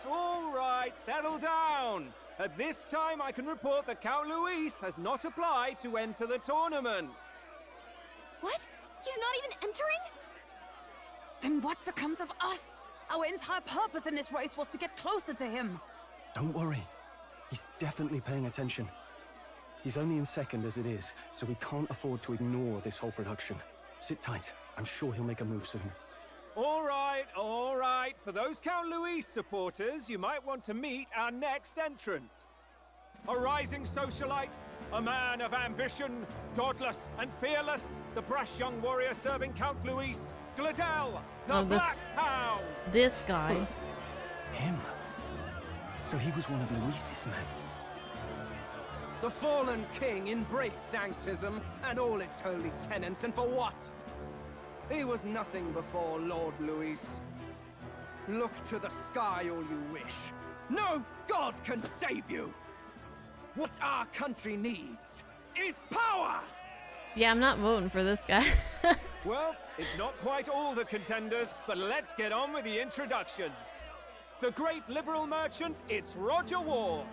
All right, settle down. At this time, I can report that Count Luis has not applied to enter the tournament. What? He's not even entering? Then what becomes of us? Our entire purpose in this race was to get closer to him. Don't worry. He's definitely paying attention. He's only in second as it is, so we can't afford to ignore this whole production. Sit tight. I'm sure he'll make a move soon. All right, all right. For those Count Luis supporters, you might want to meet our next entrant. A rising socialite, a man of ambition, godless and fearless, the brash young warrior serving Count Luis, Gladel, the Black Hound. This guy. Him? So he was one of Luis's men. The fallen king embraced Sanctism and all its holy tenets, and for what? He was nothing before Lord Luis. Look to the sky all you wish. No god can save you! What our country needs is power! Yeah, I'm not voting for this guy. Well, it's not quite all the contenders, but let's get on with the introductions. The great liberal merchant, it's Roger Ward.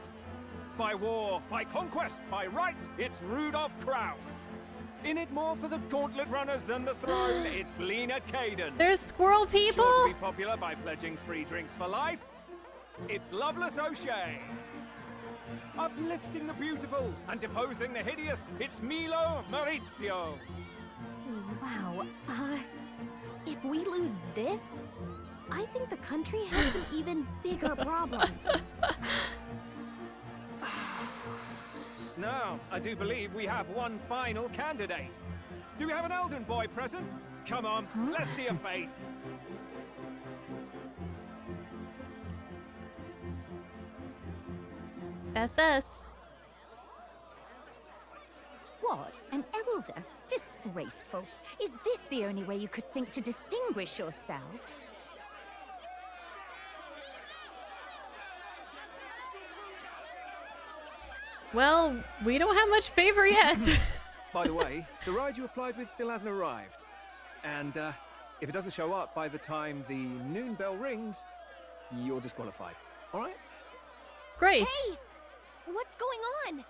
By war, by conquest, by right, it's Rudolph Kraus. In it more for the gauntlet runners than the throne, it's Lena Caden. There's squirrel people? Sure to be popular by pledging free drinks for life, it's Loveless O'Shea. Uplifting the beautiful and deposing the hideous, it's Milo Maurizio. Wow, if we lose this, I think the country has some even bigger problems. Now, I do believe we have one final candidate. Do we have an Elden boy present? Come on, let's see a face. That's us. What? An elder? Disgraceful. Is this the only way you could think to distinguish yourself? Well, we don't have much favor yet. By the way, the ride you applied with still hasn't arrived. And if it doesn't show up by the time the noon bell rings, you're disqualified. All right? Great. Hey! What's going on?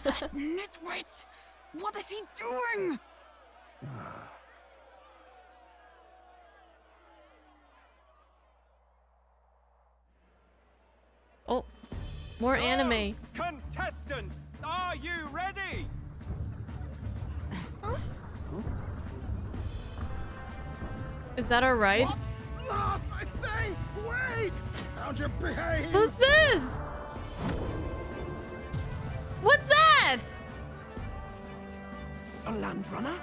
That nitwit! What is he doing? Oh, more anime. Contestants, are you ready? Is that our ride? What? Last, I say! Wait! Found your behave! Who's this? What's that? A land runner?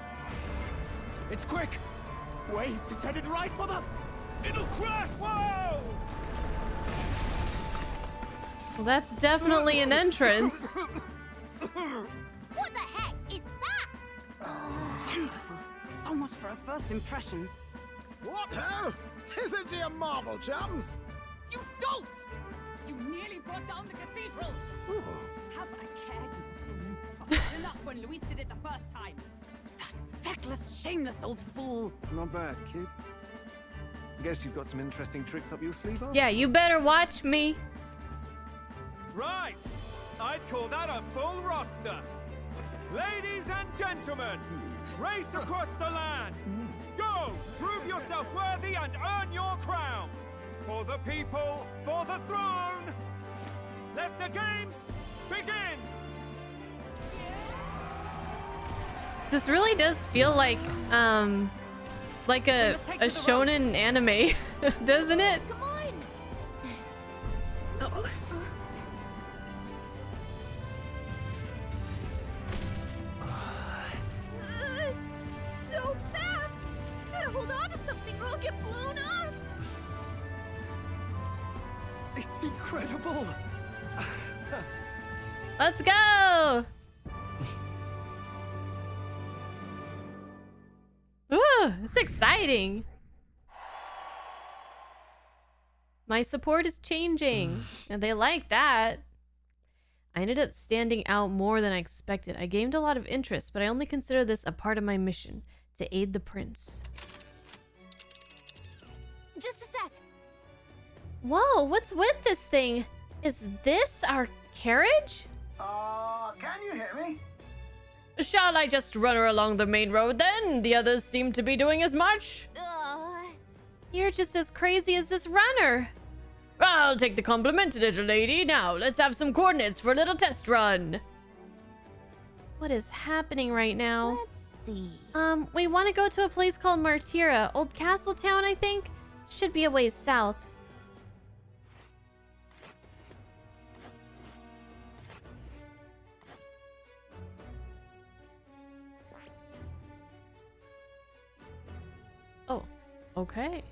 It's quick! Wait, it's headed right for the... It'll crash! Whoa! Well, that's definitely an entrance. What the heck is that? Wonderful. So much for a first impression. What ho? Isn't she a marvel, chums? You don't! You nearly brought down the cathedral! Have a care, you fool. It was enough when Luis did it the first time. That feckless, shameless old fool. Not bad, kid. Guess you've got some interesting tricks up your sleeve, huh? Yeah, you better watch me. Right! I'd call that a full roster. Ladies and gentlemen, race across the land. Go! Prove yourself worthy and earn your crown. For the people, for the throne. Let the games begin! This really does feel like a shonen anime, doesn't it? Come on! So fast! Gotta hold on to something or I'll get blown up! It's incredible! Let's go! Ooh, it's exciting. My support is changing, and they like that. I ended up standing out more than I expected. I gained a lot of interest, but I only consider this a part of my mission, to aid the prince. Just a sec. Whoa, what's with this thing? Is this our carriage? Can you hear me? Shall I just run her along the main road then? The others seem to be doing as much. You're just as crazy as this runner. I'll take the compliment, little lady. Now, let's have some coordinates for a little test run. What is happening right now? Let's see. We want to go to a place called Martira. Old Castle Town, I think. Should be a ways south. Oh, okay.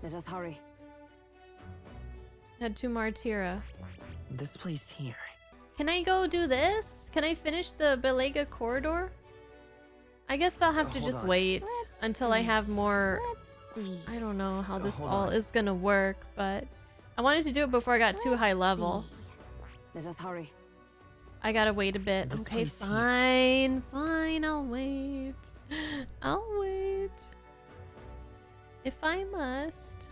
Let us hurry. Head to Martira. This place here. Can I go do this? Can I finish the Belega corridor? I guess I'll have to Hold just on. wait until I have more... Let's see. I don't know how this hold all on. is gonna work, but I wanted to do it before I got too high level. Let us hurry. I gotta wait a bit. This Okay, place here. fine, I'll wait. I'll wait. If I must.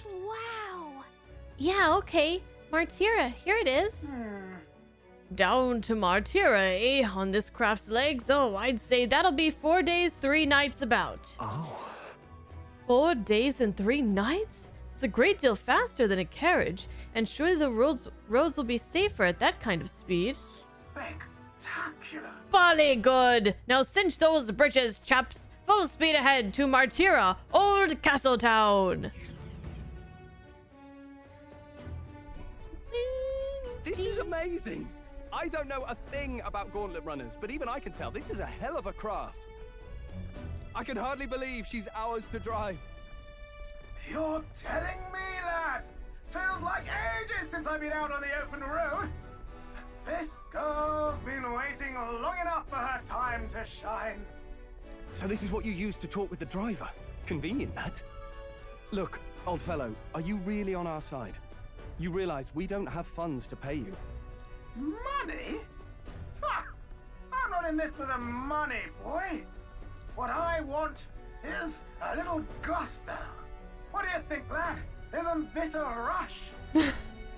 Wow. Yeah, okay. Martira, here it is. Down to Martira, eh? On this craft's legs? Oh, I'd say that'll be 4 days, 3 nights about. Oh. 4 days and 3 nights? It's a great deal faster than a carriage, and surely the roads will be safer at that kind of speed. Spectacular. Bally good! Now cinch those britches, chaps! Full speed ahead to Martira, Old Castle Town! This is amazing! I don't know a thing about gauntlet runners, but even I can tell this is a hell of a craft. I can hardly believe she's ours to drive. You're telling me, lad? Feels like ages since I've been out on the open road. This girl's been waiting long enough for her time to shine. So this is what you use to talk with the driver? Convenient, that. Look, old fellow, are you really on our side? You realize we don't have funds to pay you. Money? Ha! I'm not in this for the money, boy. What I want is a little gusto. What do you think, lad? Isn't this a rush?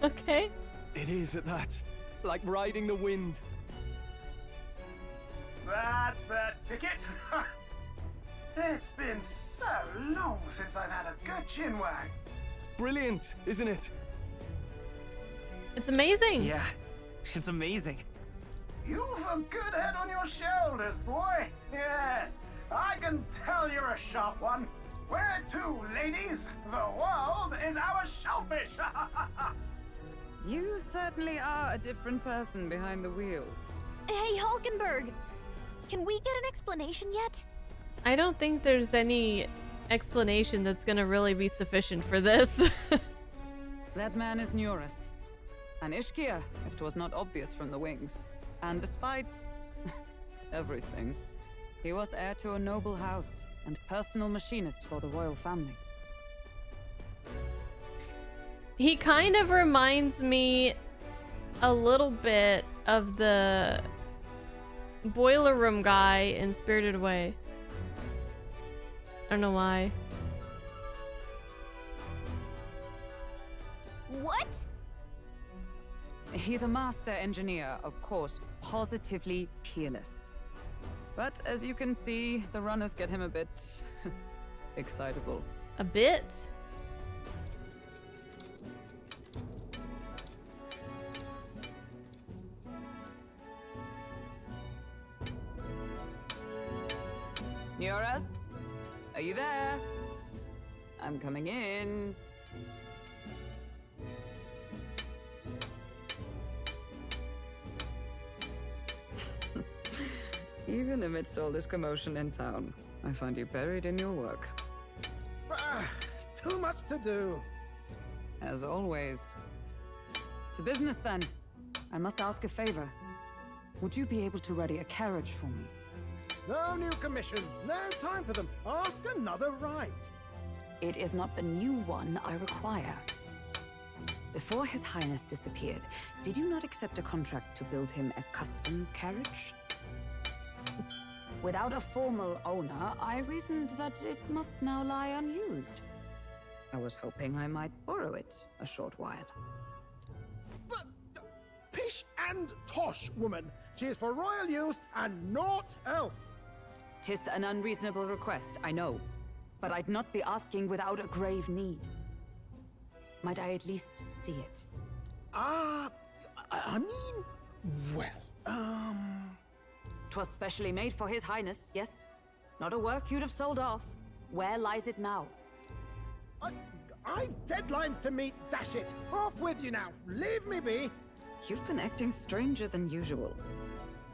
Okay. It is at that. Like riding the wind. That's the ticket. It's been so long since I've had a good chinwag. Brilliant, isn't it? It's amazing. Yeah, it's amazing. You've a good head on your shoulders, boy. Yes, I can tell you're a sharp one. Where to, ladies? The world is our shellfish! You certainly are a different person behind the wheel. Hey, Hulkenberg! Can we get an explanation yet? I don't think there's any explanation that's gonna really be sufficient for this. That man is Neurus. An Ishkia, if 'twas not obvious from the wings. And despite everything, he was heir to a noble house and personal machinist for the royal family. He kind of reminds me a little bit of the boiler room guy in Spirited Away. I don't know why. What? He's a master engineer, of course, positively peerless. But as you can see, the runners get him a bit excitable. A bit? Neurus? Are you there? I'm coming in. Even amidst all this commotion in town, I find you buried in your work. Too much to do. As always. To business, then. I must ask a favor. Would you be able to ready a carriage for me? No new commissions. No time for them. Ask another right. It is not a new one I require. Before His Highness disappeared, did you not accept a contract to build him a custom carriage? Without a formal owner, I reasoned that it must now lie unused. I was hoping I might borrow it a short while. But, pish and tosh, woman. She is for royal use and naught else. 'Tis an unreasonable request, I know. But I'd not be asking without a grave need. Might I at least see it? I mean, well, 'Twas specially made for His Highness, yes? Not a work you'd have sold off. Where lies it now? I've deadlines to meet, dash it! Off with you now! Leave me be! You've been acting stranger than usual.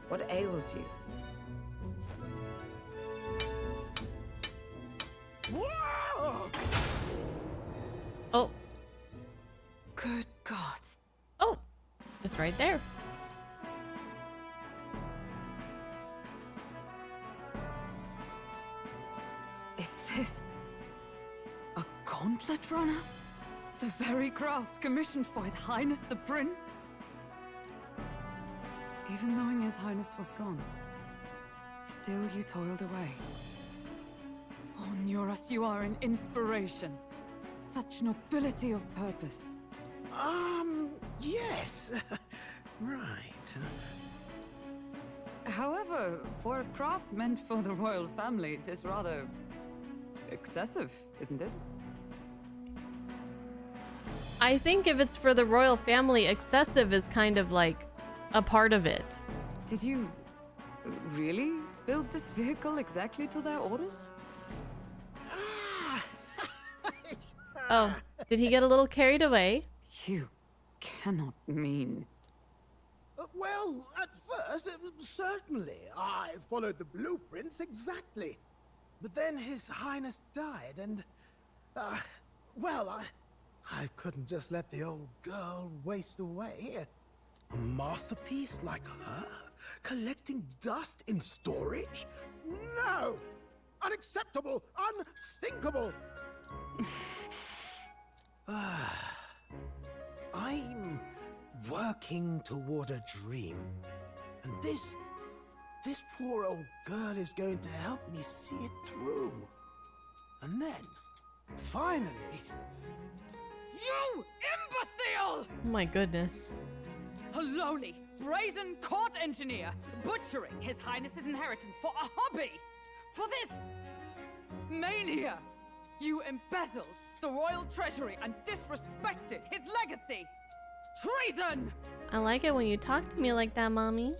What ails you? Whoa! Oh. Good God. Oh, it's right there. Is this a gauntlet runner? The very craft commissioned for His Highness the Prince? Even knowing His Highness was gone, still you toiled away. Oh, Neurus, you are an inspiration. Such nobility of purpose. Yes. Right. However, for a craft meant for the royal family, it is rather excessive, isn't it? I think if it's for the royal family, excessive is kind of like a part of it. Did you really build this vehicle exactly to their orders? Oh, did he get a little carried away? You cannot mean... Well, at first, certainly. I followed the blueprints exactly. But then His Highness died and... well, I couldn't just let the old girl waste away. A masterpiece like her? Collecting dust in storage? No! Unacceptable! Unthinkable! I'm working toward a dream. And this poor old girl is going to help me see it through. And then, finally... You imbecile! Oh my goodness. A lowly, brazen court engineer butchering His Highness's inheritance for a hobby! For this mania! You embezzled the royal treasury and disrespected his legacy! Treason! I like it when you talk to me like that, Mommy.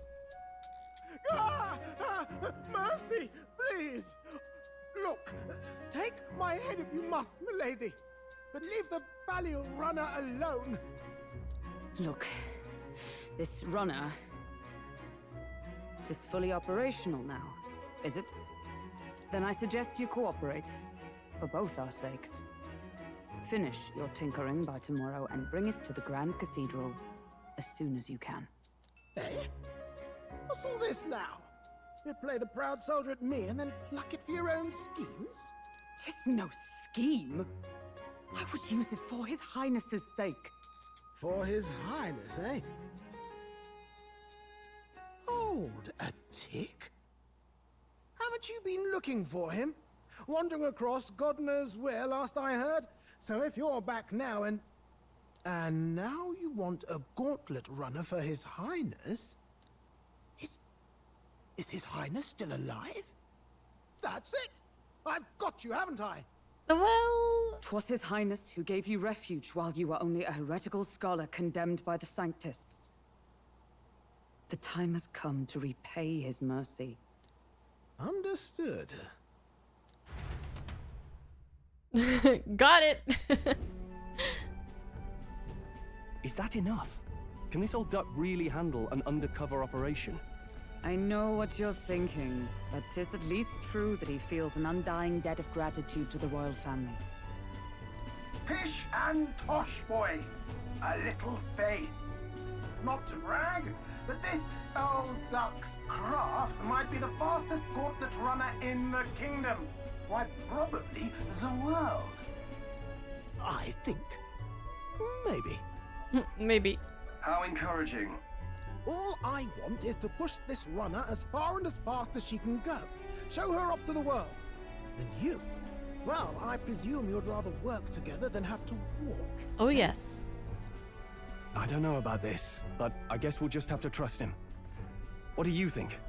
Mercy, please! Look, take my head if you must, milady, but leave the Balliol runner alone. Look, this runner... it is fully operational now, is it? Then I suggest you cooperate, for both our sakes. Finish your tinkering by tomorrow and bring it to the Grand Cathedral as soon as you can. Eh? What's all this now? You play the proud soldier at me and then pluck it for your own schemes? 'Tis no scheme. I would use it for His Highness's sake. For His Highness, eh? Hold a tick. Haven't you been looking for him? Wandering across God knows where, last I heard. So if you're back now and now you want a gauntlet runner for His Highness? Is His Highness still alive? That's it! I've got you, haven't I? Well... 'Twas His Highness who gave you refuge while you were only a heretical scholar condemned by the Sanctists. The time has come to repay His mercy. Understood. Got it! Is that enough? Can this old duck really handle an undercover operation? I know what you're thinking, but 'tis at least true that he feels an undying debt of gratitude to the royal family. Pish and tosh, boy. A little faith. Not to brag, but this old duck's craft might be the fastest gauntlet runner in the kingdom. Why, probably the world. I think. Maybe. Maybe. How encouraging. All I want is to push this runner as far and as fast as she can go. Show her off to the world. And you? Well, I presume you'd rather work together than have to walk. Oh, yes. I don't know about this, but I guess we'll just have to trust him. What do you think?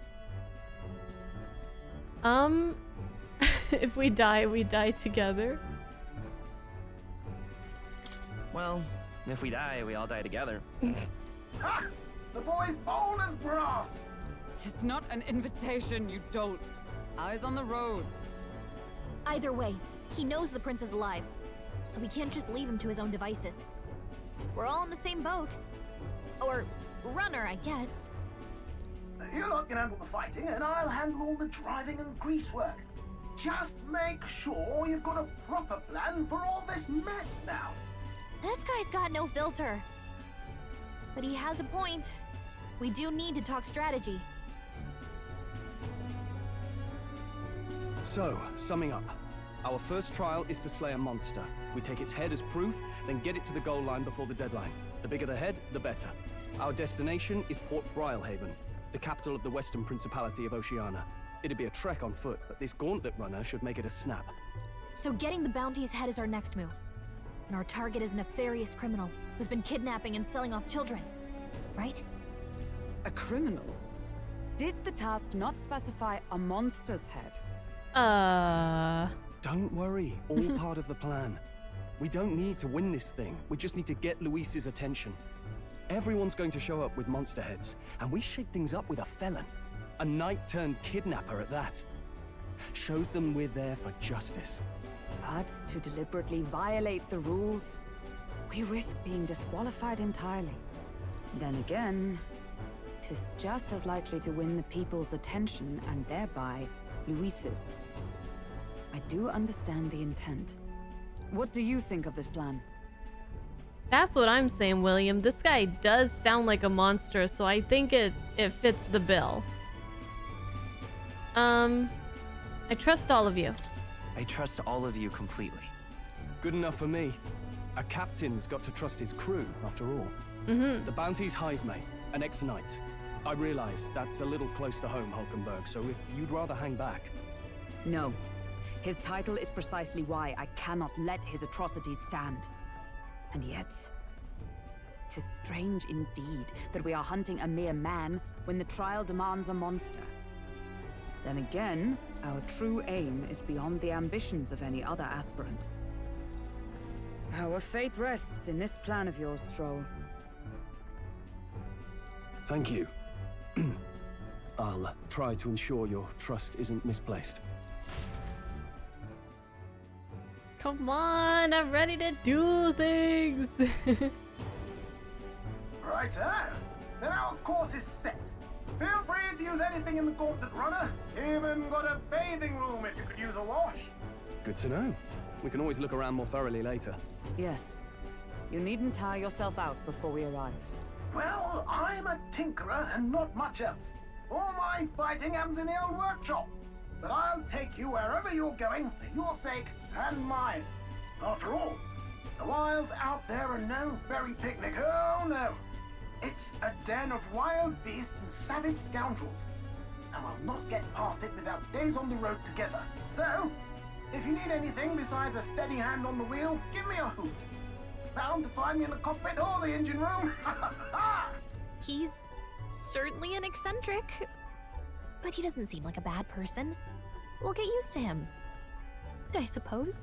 If we die together. Well, if we die, we all die together. Ha! The boy's bold as brass! 'Tis not an invitation, you dolt. Eyes on the road. Either way, he knows the prince is alive, so we can't just leave him to his own devices. We're all in the same boat. Or runner, I guess. You lot can handle the fighting, and I'll handle all the driving and greasework. Just make sure you've got a proper plan for all this mess now. This guy's got no filter. But he has a point. We do need to talk strategy. So, summing up. Our first trial is to slay a monster. We take its head as proof, then get it to the goal line before the deadline. The bigger the head, the better. Our destination is Port Brilehaven, the capital of the Western Principality of Oceania. It'd be a trek on foot, but this gauntlet runner should make it a snap. So getting the bounty's head is our next move. And our target is a nefarious criminal who's been kidnapping and selling off children. Right? A criminal? Did the task not specify a monster's head? Don't worry, all part of the plan. We don't need to win this thing, we just need to get Luis's attention. Everyone's going to show up with monster heads, and we shake things up with a felon. A knight-turned-kidnapper at that. Shows them we're there for justice. But to deliberately violate the rules, we risk being disqualified entirely. Then again, 'tis just as likely to win the people's attention and thereby Luis's. I do understand the intent. What do you think of this plan? That's what I'm saying, William. This guy does sound like a monster, so I think it fits the bill. I trust all of you. I trust all of you completely. Good enough for me. A captain's got to trust his crew, after all. The bounty's Heisme, an ex-knight. I realize that's a little close to home, Hulkenberg, so if you'd rather hang back... No. His title is precisely why I cannot let his atrocities stand. And yet, 'tis strange indeed that we are hunting a mere man when the trial demands a monster. Then again, our true aim is beyond the ambitions of any other aspirant. Our fate rests in this plan of yours, Stroll. Thank you. I'll try to ensure your trust isn't misplaced. Come on, I'm ready to do things. Righto. Then our course is set. Feel free to use anything in the Gauntlet Runner. Even got a bathing room if you could use a wash. Good to know. We can always look around more thoroughly later. Yes. You needn't tire yourself out before we arrive. Well, I'm a tinkerer and not much else. All my fighting happens in the old workshop. But I'll take you wherever you're going for your sake and mine. After all, the wilds out there are no berry picnic. Oh no. It's a den of wild beasts and savage scoundrels. And we'll not get past it without days on the road together. So, if you need anything besides a steady hand on the wheel, give me a hoot. Bound to find me in the cockpit or the engine room. He's certainly an eccentric, but he doesn't seem like a bad person. We'll get used to him, I suppose.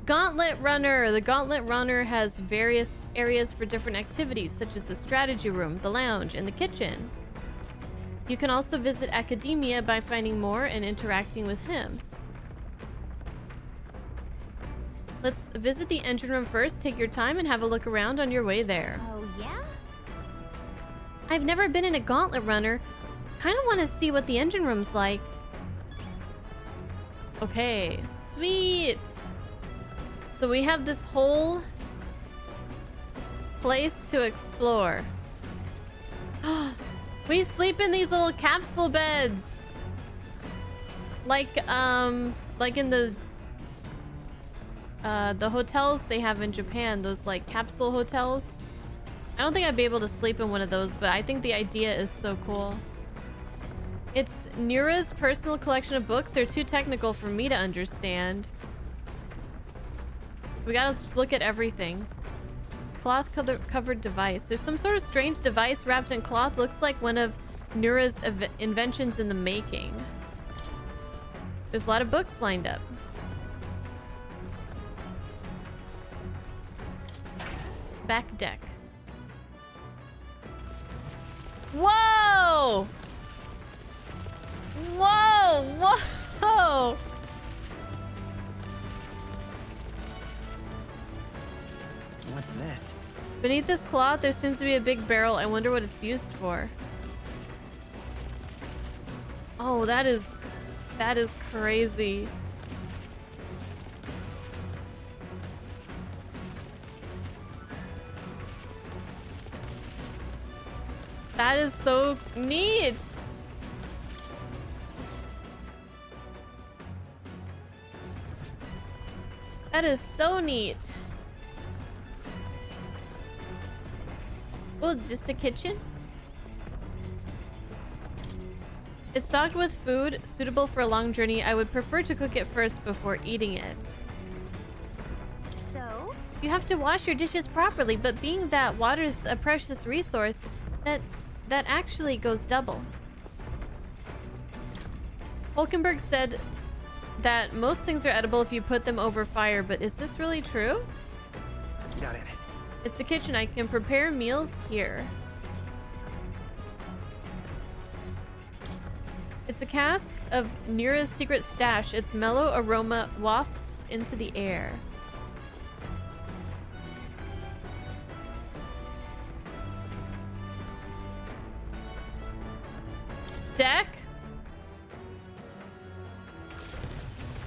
Gauntlet Runner. The Gauntlet Runner has various areas for different activities, such as the strategy room, the lounge, and the kitchen. You can also visit Academia by finding more and interacting with him. Let's visit the engine room first. Take your time and have a look around on your way there. Oh, yeah? I've never been in a Gauntlet Runner. Kind of want to see what the engine room's like. Okay, sweet. So we have this whole place to explore. We sleep in these little capsule beds. Like in the hotels they have in Japan, those like capsule hotels. I don't think I'd be able to sleep in one of those, but I think the idea is so cool. It's Nura's personal collection of books. They're too technical for me to understand. We gotta look at everything. Cloth covered device. There's some sort of strange device wrapped in cloth. Looks like one of Nura's inventions in the making. There's a lot of books lined up. Back deck. Whoa! Whoa! Whoa! What's this? Beneath this cloth, there seems to be a big barrel. I wonder what it's used for. Oh, that is crazy. That is so neat. That is so neat. Oh, this is a kitchen? It's stocked with food suitable for a long journey. I would prefer to cook it first before eating it. So? You have to wash your dishes properly, but being that water's a precious resource, that actually goes double. Hulkenberg said that most things are edible if you put them over fire, but is this really true? Got it. It's the kitchen. I can prepare meals here. It's a cask of Nira's secret stash. Its mellow aroma wafts into the air. Deck?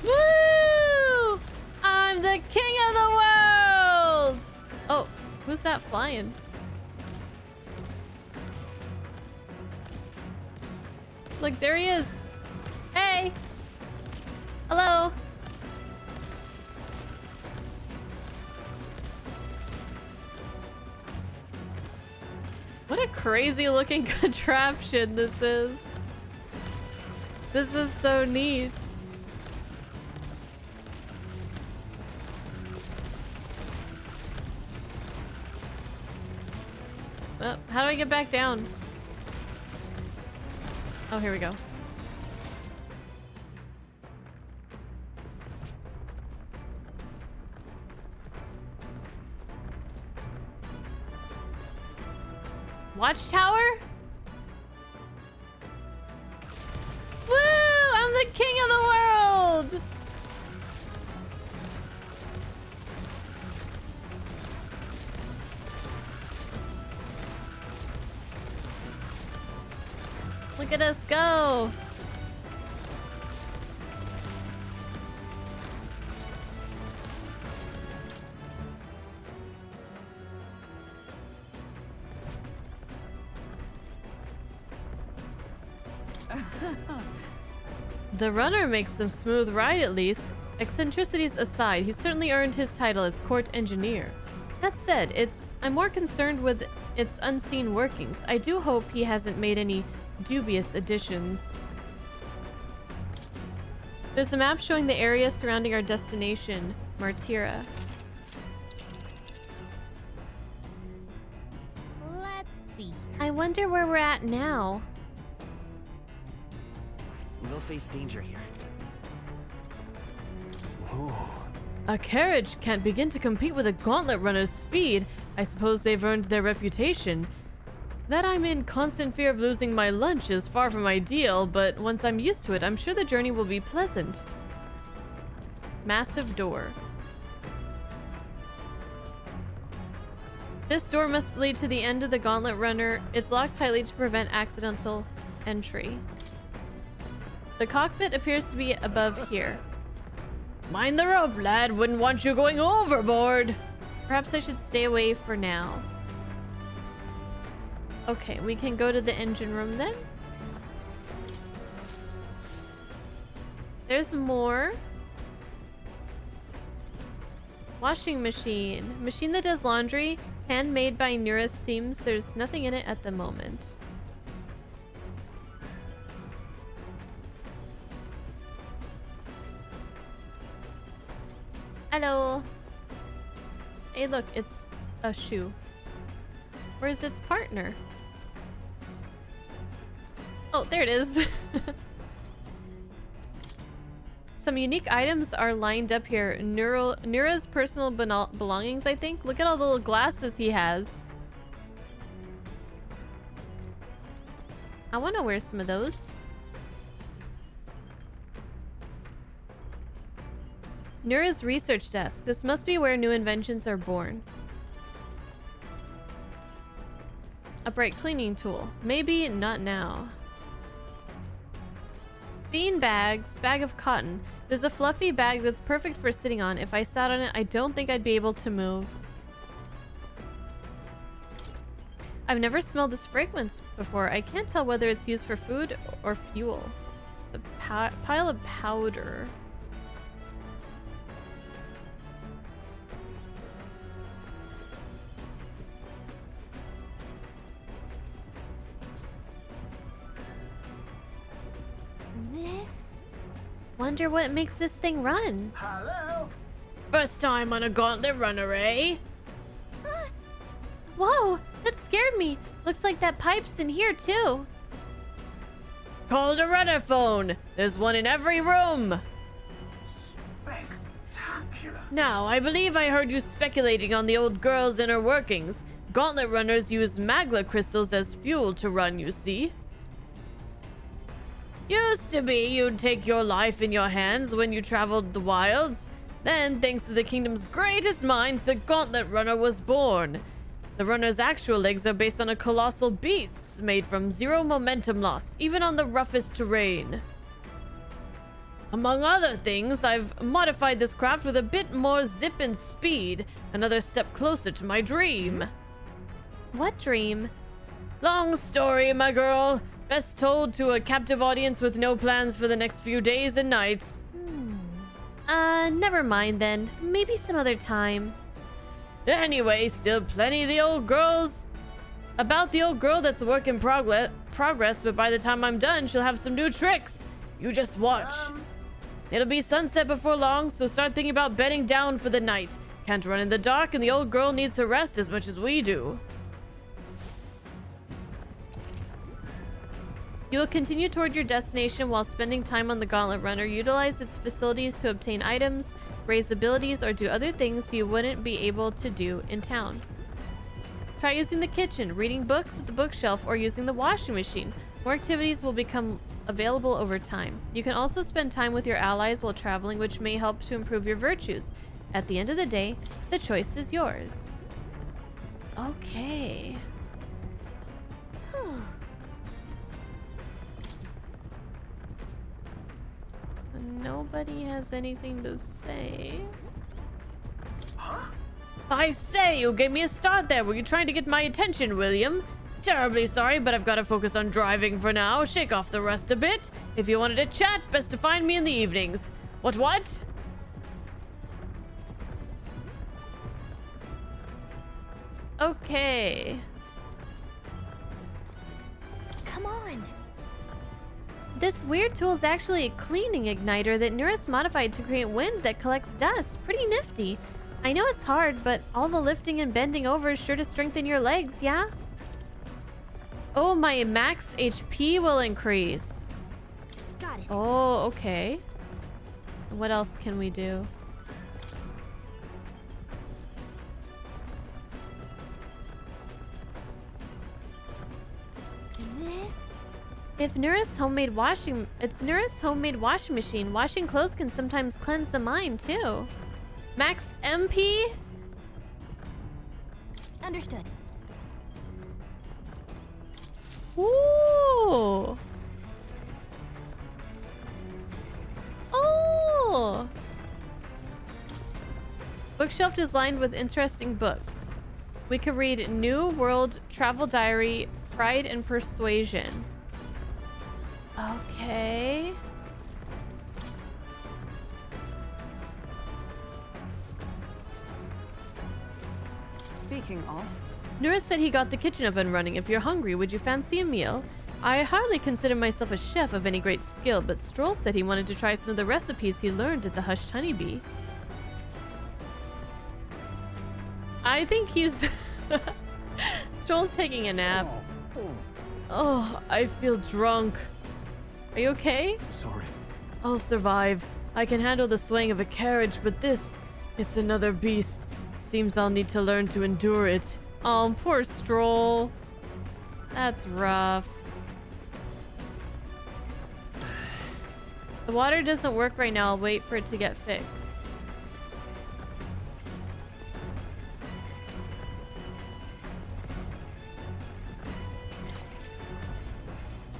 Woo! I'm the king of the world! Oh, who's that flying? Look, there he is. Hey! Hello! What a crazy looking contraption this is. This is so neat. How do I get back down? Oh, here we go. Watchtower? Look at us go! The runner makes some smooth ride at least. Eccentricities aside, he's certainly earned his title as court engineer. That said, I'm more concerned with its unseen workings. I do hope he hasn't made any dubious additions. There's a map showing the area surrounding our destination, Martira. Let's see. I wonder where we're at now. We'll face danger here. Ooh. A carriage can't begin to compete with a gauntlet runner's speed. I suppose they've earned their reputation. That I'm in constant fear of losing my lunch is far from ideal, but once I'm used to it, I'm sure the journey will be pleasant. Massive door. This door must lead to the end of the gauntlet runner. It's locked tightly to prevent accidental entry. The cockpit appears to be above here. Mind the rope, lad. Wouldn't want you going overboard. Perhaps I should stay away for now. Okay, we can go to the engine room then. There's more. Washing machine. Machine that does laundry. Handmade by Nura. Seems there's nothing in it at the moment. Hello. Hey, look, it's a shoe. Where's its partner? Oh, there it is. Some unique items are lined up here. Nura's personal belongings, I think. Look at all the little glasses he has. I want to wear some of those. Nura's research desk. This must be where new inventions are born. A bright cleaning tool. Maybe not now. Bean bags. Bag of cotton. There's a fluffy bag that's perfect for sitting on. If I sat on it, I don't think I'd be able to move. I've never smelled this fragrance before. I can't tell whether it's used for food or fuel. The pile of powder. Wonder what makes this thing run. Hello? First time on a gauntlet runner, eh? Whoa, that scared me. Looks like that pipe's in here too. Call the runner phone. There's one in every room. Spectacular. Now, I believe I heard you speculating on the old girl's inner workings. Gauntlet runners use magla crystals as fuel to run, you see. Used to be you'd take your life in your hands when you traveled the wilds. Then, thanks to the kingdom's greatest mind, the gauntlet runner was born. The runner's actual legs are based on a colossal beast made from zero momentum loss, even on the roughest terrain. Among other things, I've modified this craft with a bit more zip and speed, another step closer to my dream. What dream? Long story, my girl. Best told to a captive audience with no plans for the next few days and nights. Never mind then. Maybe some other time. Anyway, still plenty of the old girls. About the old girl that's a work in progress, but by the time I'm done, she'll have some new tricks. You just watch. It'll be sunset before long, so start thinking about bedding down for the night. Can't run in the dark, and the old girl needs to rest as much as we do. You will continue toward your destination while spending time on the Gauntlet Runner. Utilize its facilities to obtain items, raise abilities, or do other things you wouldn't be able to do in town. Try using the kitchen, reading books at the bookshelf, or using the washing machine. More activities will become available over time. You can also spend time with your allies while traveling, which may help to improve your virtues. At the end of the day, the choice is yours. Okay. Nobody has anything to say. Huh? I say, you gave me a start there. Were you trying to get my attention, William? Terribly sorry, but I've got to focus on driving for now. Shake off the rust a bit. If you wanted to chat, best to find me in the evenings. What? Okay. Come on. This weird tool is actually a cleaning igniter that Nurse modified to create wind that collects dust. Pretty nifty. I know it's hard, but all the lifting and bending over is sure to strengthen your legs, yeah? Oh, my max HP will increase. Got it. Oh, okay. What else can we do? It's Nura's homemade washing machine. Washing clothes can sometimes cleanse the mind too. Max MP? Understood. Ooh. Oh. Bookshelf is lined with interesting books. We could read New World Travel Diary, Pride and Persuasion. Okay. Speaking of... Nura said he got the kitchen up and running. If you're hungry, would you fancy a meal? I hardly consider myself a chef of any great skill, but Stroll said he wanted to try some of the recipes he learned at the Hushed Honeybee. I think he's... Stroll's taking a nap. Oh, I feel drunk. Are you okay? Sorry. I'll survive. I can handle the swaying of a carriage, but this, it's another beast. Seems I'll need to learn to endure it. Oh, poor Stroll. That's rough. The water doesn't work right now. I'll wait for it to get fixed.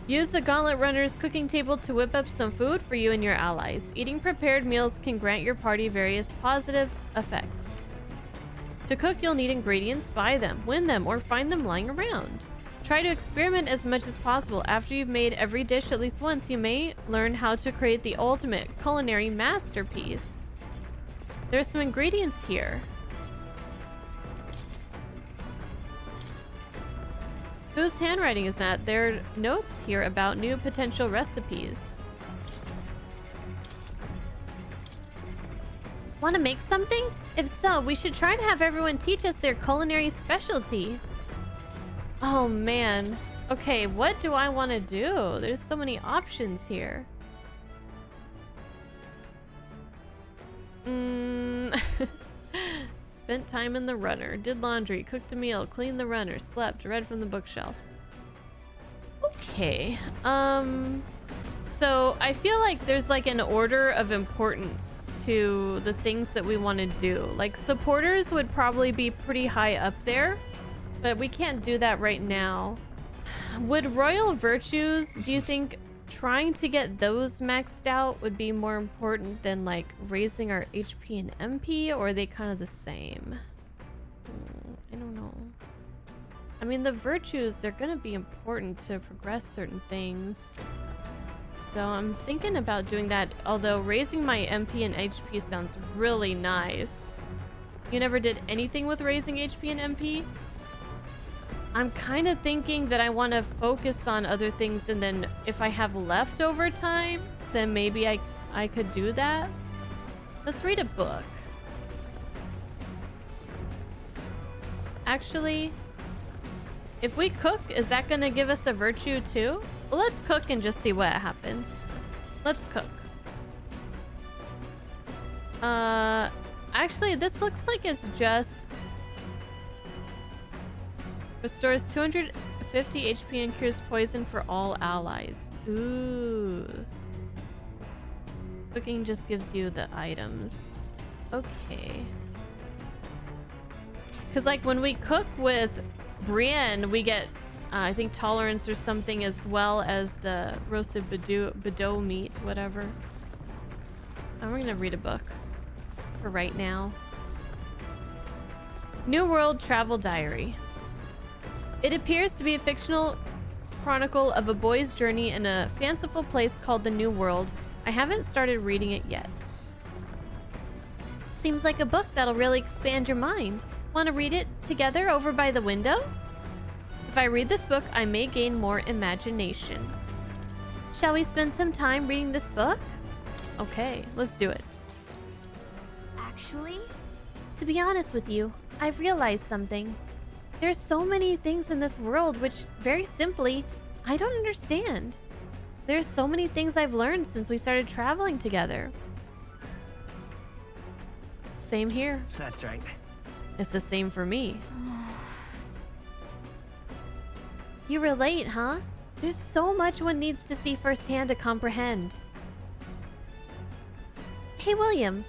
Use the Gauntlet Runner's cooking table to whip up some food for you and your allies. Eating prepared meals can grant your party various positive effects. To cook, you'll need ingredients. Buy them, win them, or find them lying around. Try to experiment as much as possible. After you've made every dish at least once, you may learn how to create the ultimate culinary masterpiece. There's some ingredients here. Whose handwriting is that? There are notes here about new potential recipes. Want to make something? If so, we should try to have everyone teach us their culinary specialty. Oh man. Okay, what do I want to do? There's so many options here. Spent time in the runner, did laundry, cooked a meal, cleaned the runner, slept, read from the bookshelf. Okay. So I feel like there's like an order of importance to the things that we want to do. Like supporters would probably be pretty high up there, but we can't do that right now. Would royal virtues, do you think trying to get those maxed out would be more important than like raising our HP and MP, or are they kind of the same? I don't know. I mean, the virtues, they're gonna be important to progress certain things. So I'm thinking about doing that, although raising my MP and HP sounds really nice. You never did anything with raising HP and MP? I'm kind of thinking that I want to focus on other things, and then if I have leftover time, then maybe I could do that. Let's read a book. Actually, if we cook, is that going to give us a virtue too? Well, let's cook and just see what happens. Let's cook. Actually, this looks like it's just... Restores 250 HP and cures poison for all allies. Ooh. Cooking just gives you the items. Okay. Because like when we cook with Brienne, we get, I think, tolerance or something, as well as the roasted Bedeau meat, whatever. I'm gonna read a book for right now. New World Travel Diary. It appears to be a fictional chronicle of a boy's journey in a fanciful place called the New World. I haven't started reading it yet. Seems like a book that'll really expand your mind. Want to read it together over by the window? If I read this book, I may gain more imagination. Shall we spend some time reading this book? Okay, let's do it. Actually? To be honest with you, I've realized something. There's so many things in this world which, very simply, I don't understand. There's so many things I've learned since we started traveling together. Same here. That's right. It's the same for me. You relate, huh? There's so much one needs to see firsthand to comprehend. Hey, William.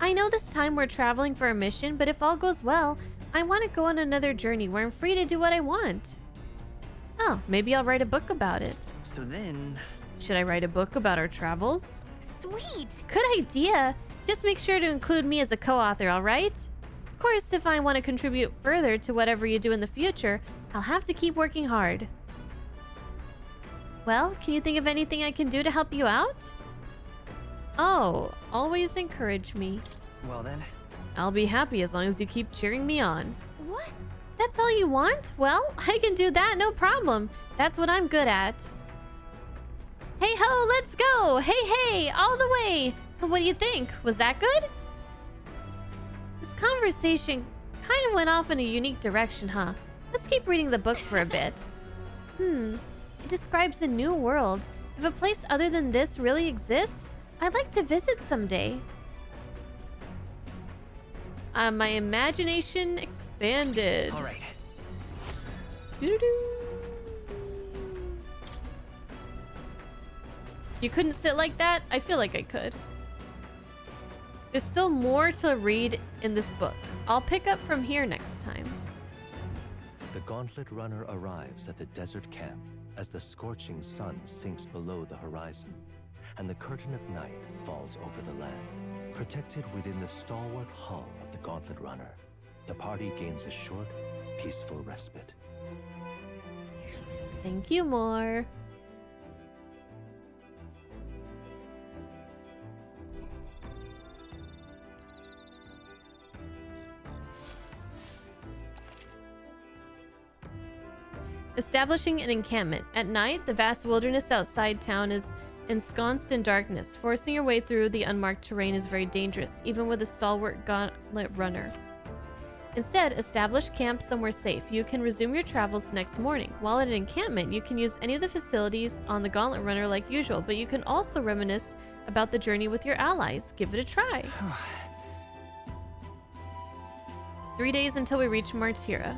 I know this time we're traveling for a mission, but if all goes well, I want to go on another journey where I'm free to do what I want. Oh, maybe I'll write a book about it. So then... Should I write a book about our travels? Sweet! Good idea! Just make sure to include me as a co-author, alright? Of course, if I want to contribute further to whatever you do in the future, I'll have to keep working hard. Well, can you think of anything I can do to help you out? Oh, always encourage me. Well then. I'll be happy as long as you keep cheering me on. What? That's all you want? Well, I can do that, no problem. That's what I'm good at. Hey ho, let's go! Hey, all the way! What do you think? Was that good? This conversation kind of went off in a unique direction, huh? Let's keep reading the book for a bit. It describes a new world. If a place other than this really exists, I'd like to visit someday. My imagination expanded. All right. You couldn't sit like that? I feel like I could. There's still more to read in this book. I'll pick up from here next time. The Gauntlet Runner arrives at the desert camp as the scorching sun sinks below the horizon, and the curtain of night falls over the land. Protected within the stalwart hull of the Gauntlet Runner, the party gains a short, peaceful respite. Thank you, more. Establishing an encampment. At night, the vast wilderness outside town is ensconced in darkness. Forcing your way through the unmarked terrain is very dangerous, even with a stalwart Gauntlet Runner. Instead, establish camp somewhere safe. You can resume your travels the next morning. While at an encampment, you can use any of the facilities on the Gauntlet Runner like usual, but you can also reminisce about the journey with your allies. Give it a try. 3 days until we reach Martira.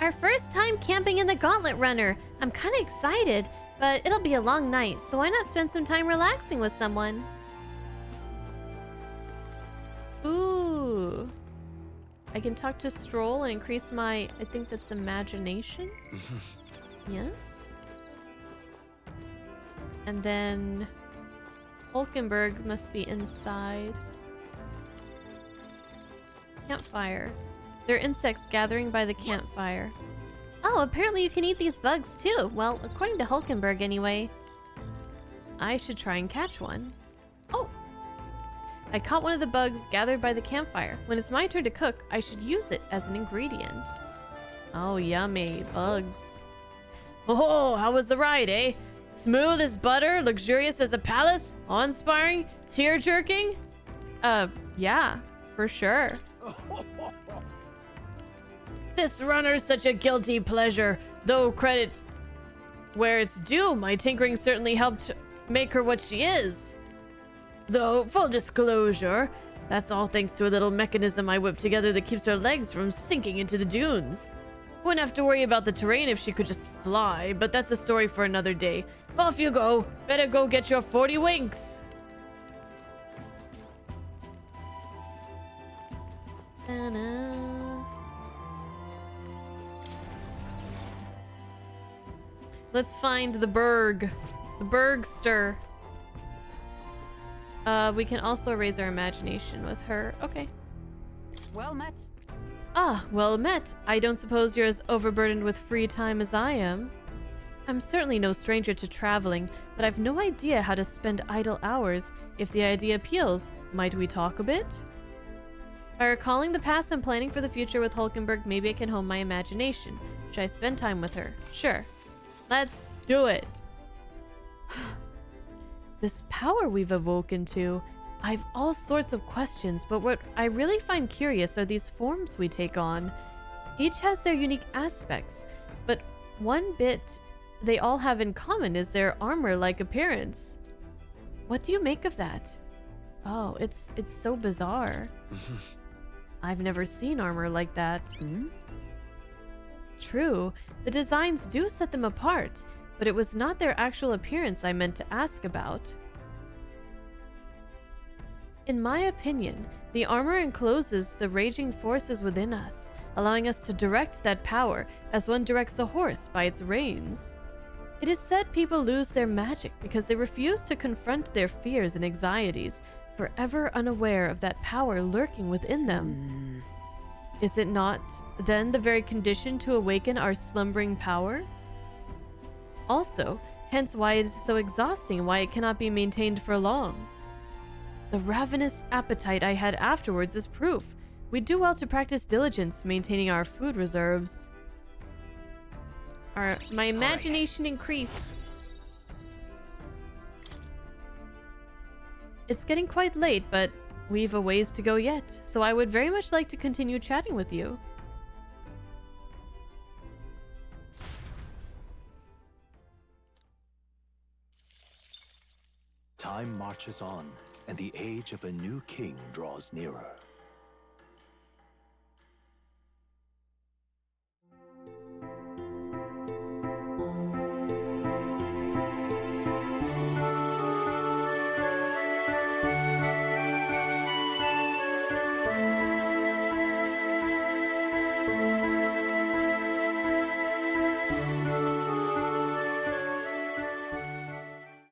Our first time camping in the Gauntlet Runner. I'm kind of excited, but it'll be a long night, so why not spend some time relaxing with someone? Ooh. I can talk to Stroll and increase my, I think that's imagination? Yes. And then Hulkenberg must be inside. Campfire. There are insects gathering by the campfire. Oh, apparently you can eat these bugs too. Well, according to Hulkenberg anyway. I should try and catch one. Oh! I caught one of the bugs gathered by the campfire. When it's my turn to cook, I should use it as an ingredient. Oh, yummy. Bugs. Oh, how was the ride, eh? Smooth as butter, luxurious as a palace, awe-inspiring, tear-jerking? Yeah, for sure. This runner's such a guilty pleasure, though credit where it's due, my tinkering certainly helped make her what she is. Though, full disclosure, that's all thanks to a little mechanism I whipped together that keeps her legs from sinking into the dunes. Wouldn't have to worry about the terrain if she could just fly, but that's a story for another day. Off you go. Better go get your 40 winks. Ta-da. Let's find the Berg. The Bergster. We can also raise our imagination with her. Okay. Well met. Ah, well met. I don't suppose you're as overburdened with free time as I am. I'm certainly no stranger to traveling, but I've no idea how to spend idle hours. If the idea appeals, might we talk a bit? By recalling the past and planning for the future with Hulkenberg, maybe I can hone my imagination. Should I spend time with her? Sure. Let's do it. This power we've awoken to. I've all sorts of questions, but what I really find curious are these forms we take on. Each has their unique aspects, but one bit they all have in common is their armor-like appearance. What do you make of that? Oh, it's so bizarre. I've never seen armor like that. True, the designs do set them apart, but it was not their actual appearance I meant to ask about. In my opinion, the armor encloses the raging forces within us, allowing us to direct that power as one directs a horse by its reins. It is said people lose their magic because they refuse to confront their fears and anxieties, forever unaware of that power lurking within them. Is it not, then, the very condition to awaken our slumbering power? Also, hence why it is so exhausting, why it cannot be maintained for long. The ravenous appetite I had afterwards is proof. We do well to practice diligence, maintaining our food reserves. My imagination increased. It's getting quite late, but we've a ways to go yet, so I would very much like to continue chatting with you. Time marches on, and the age of a new king draws nearer.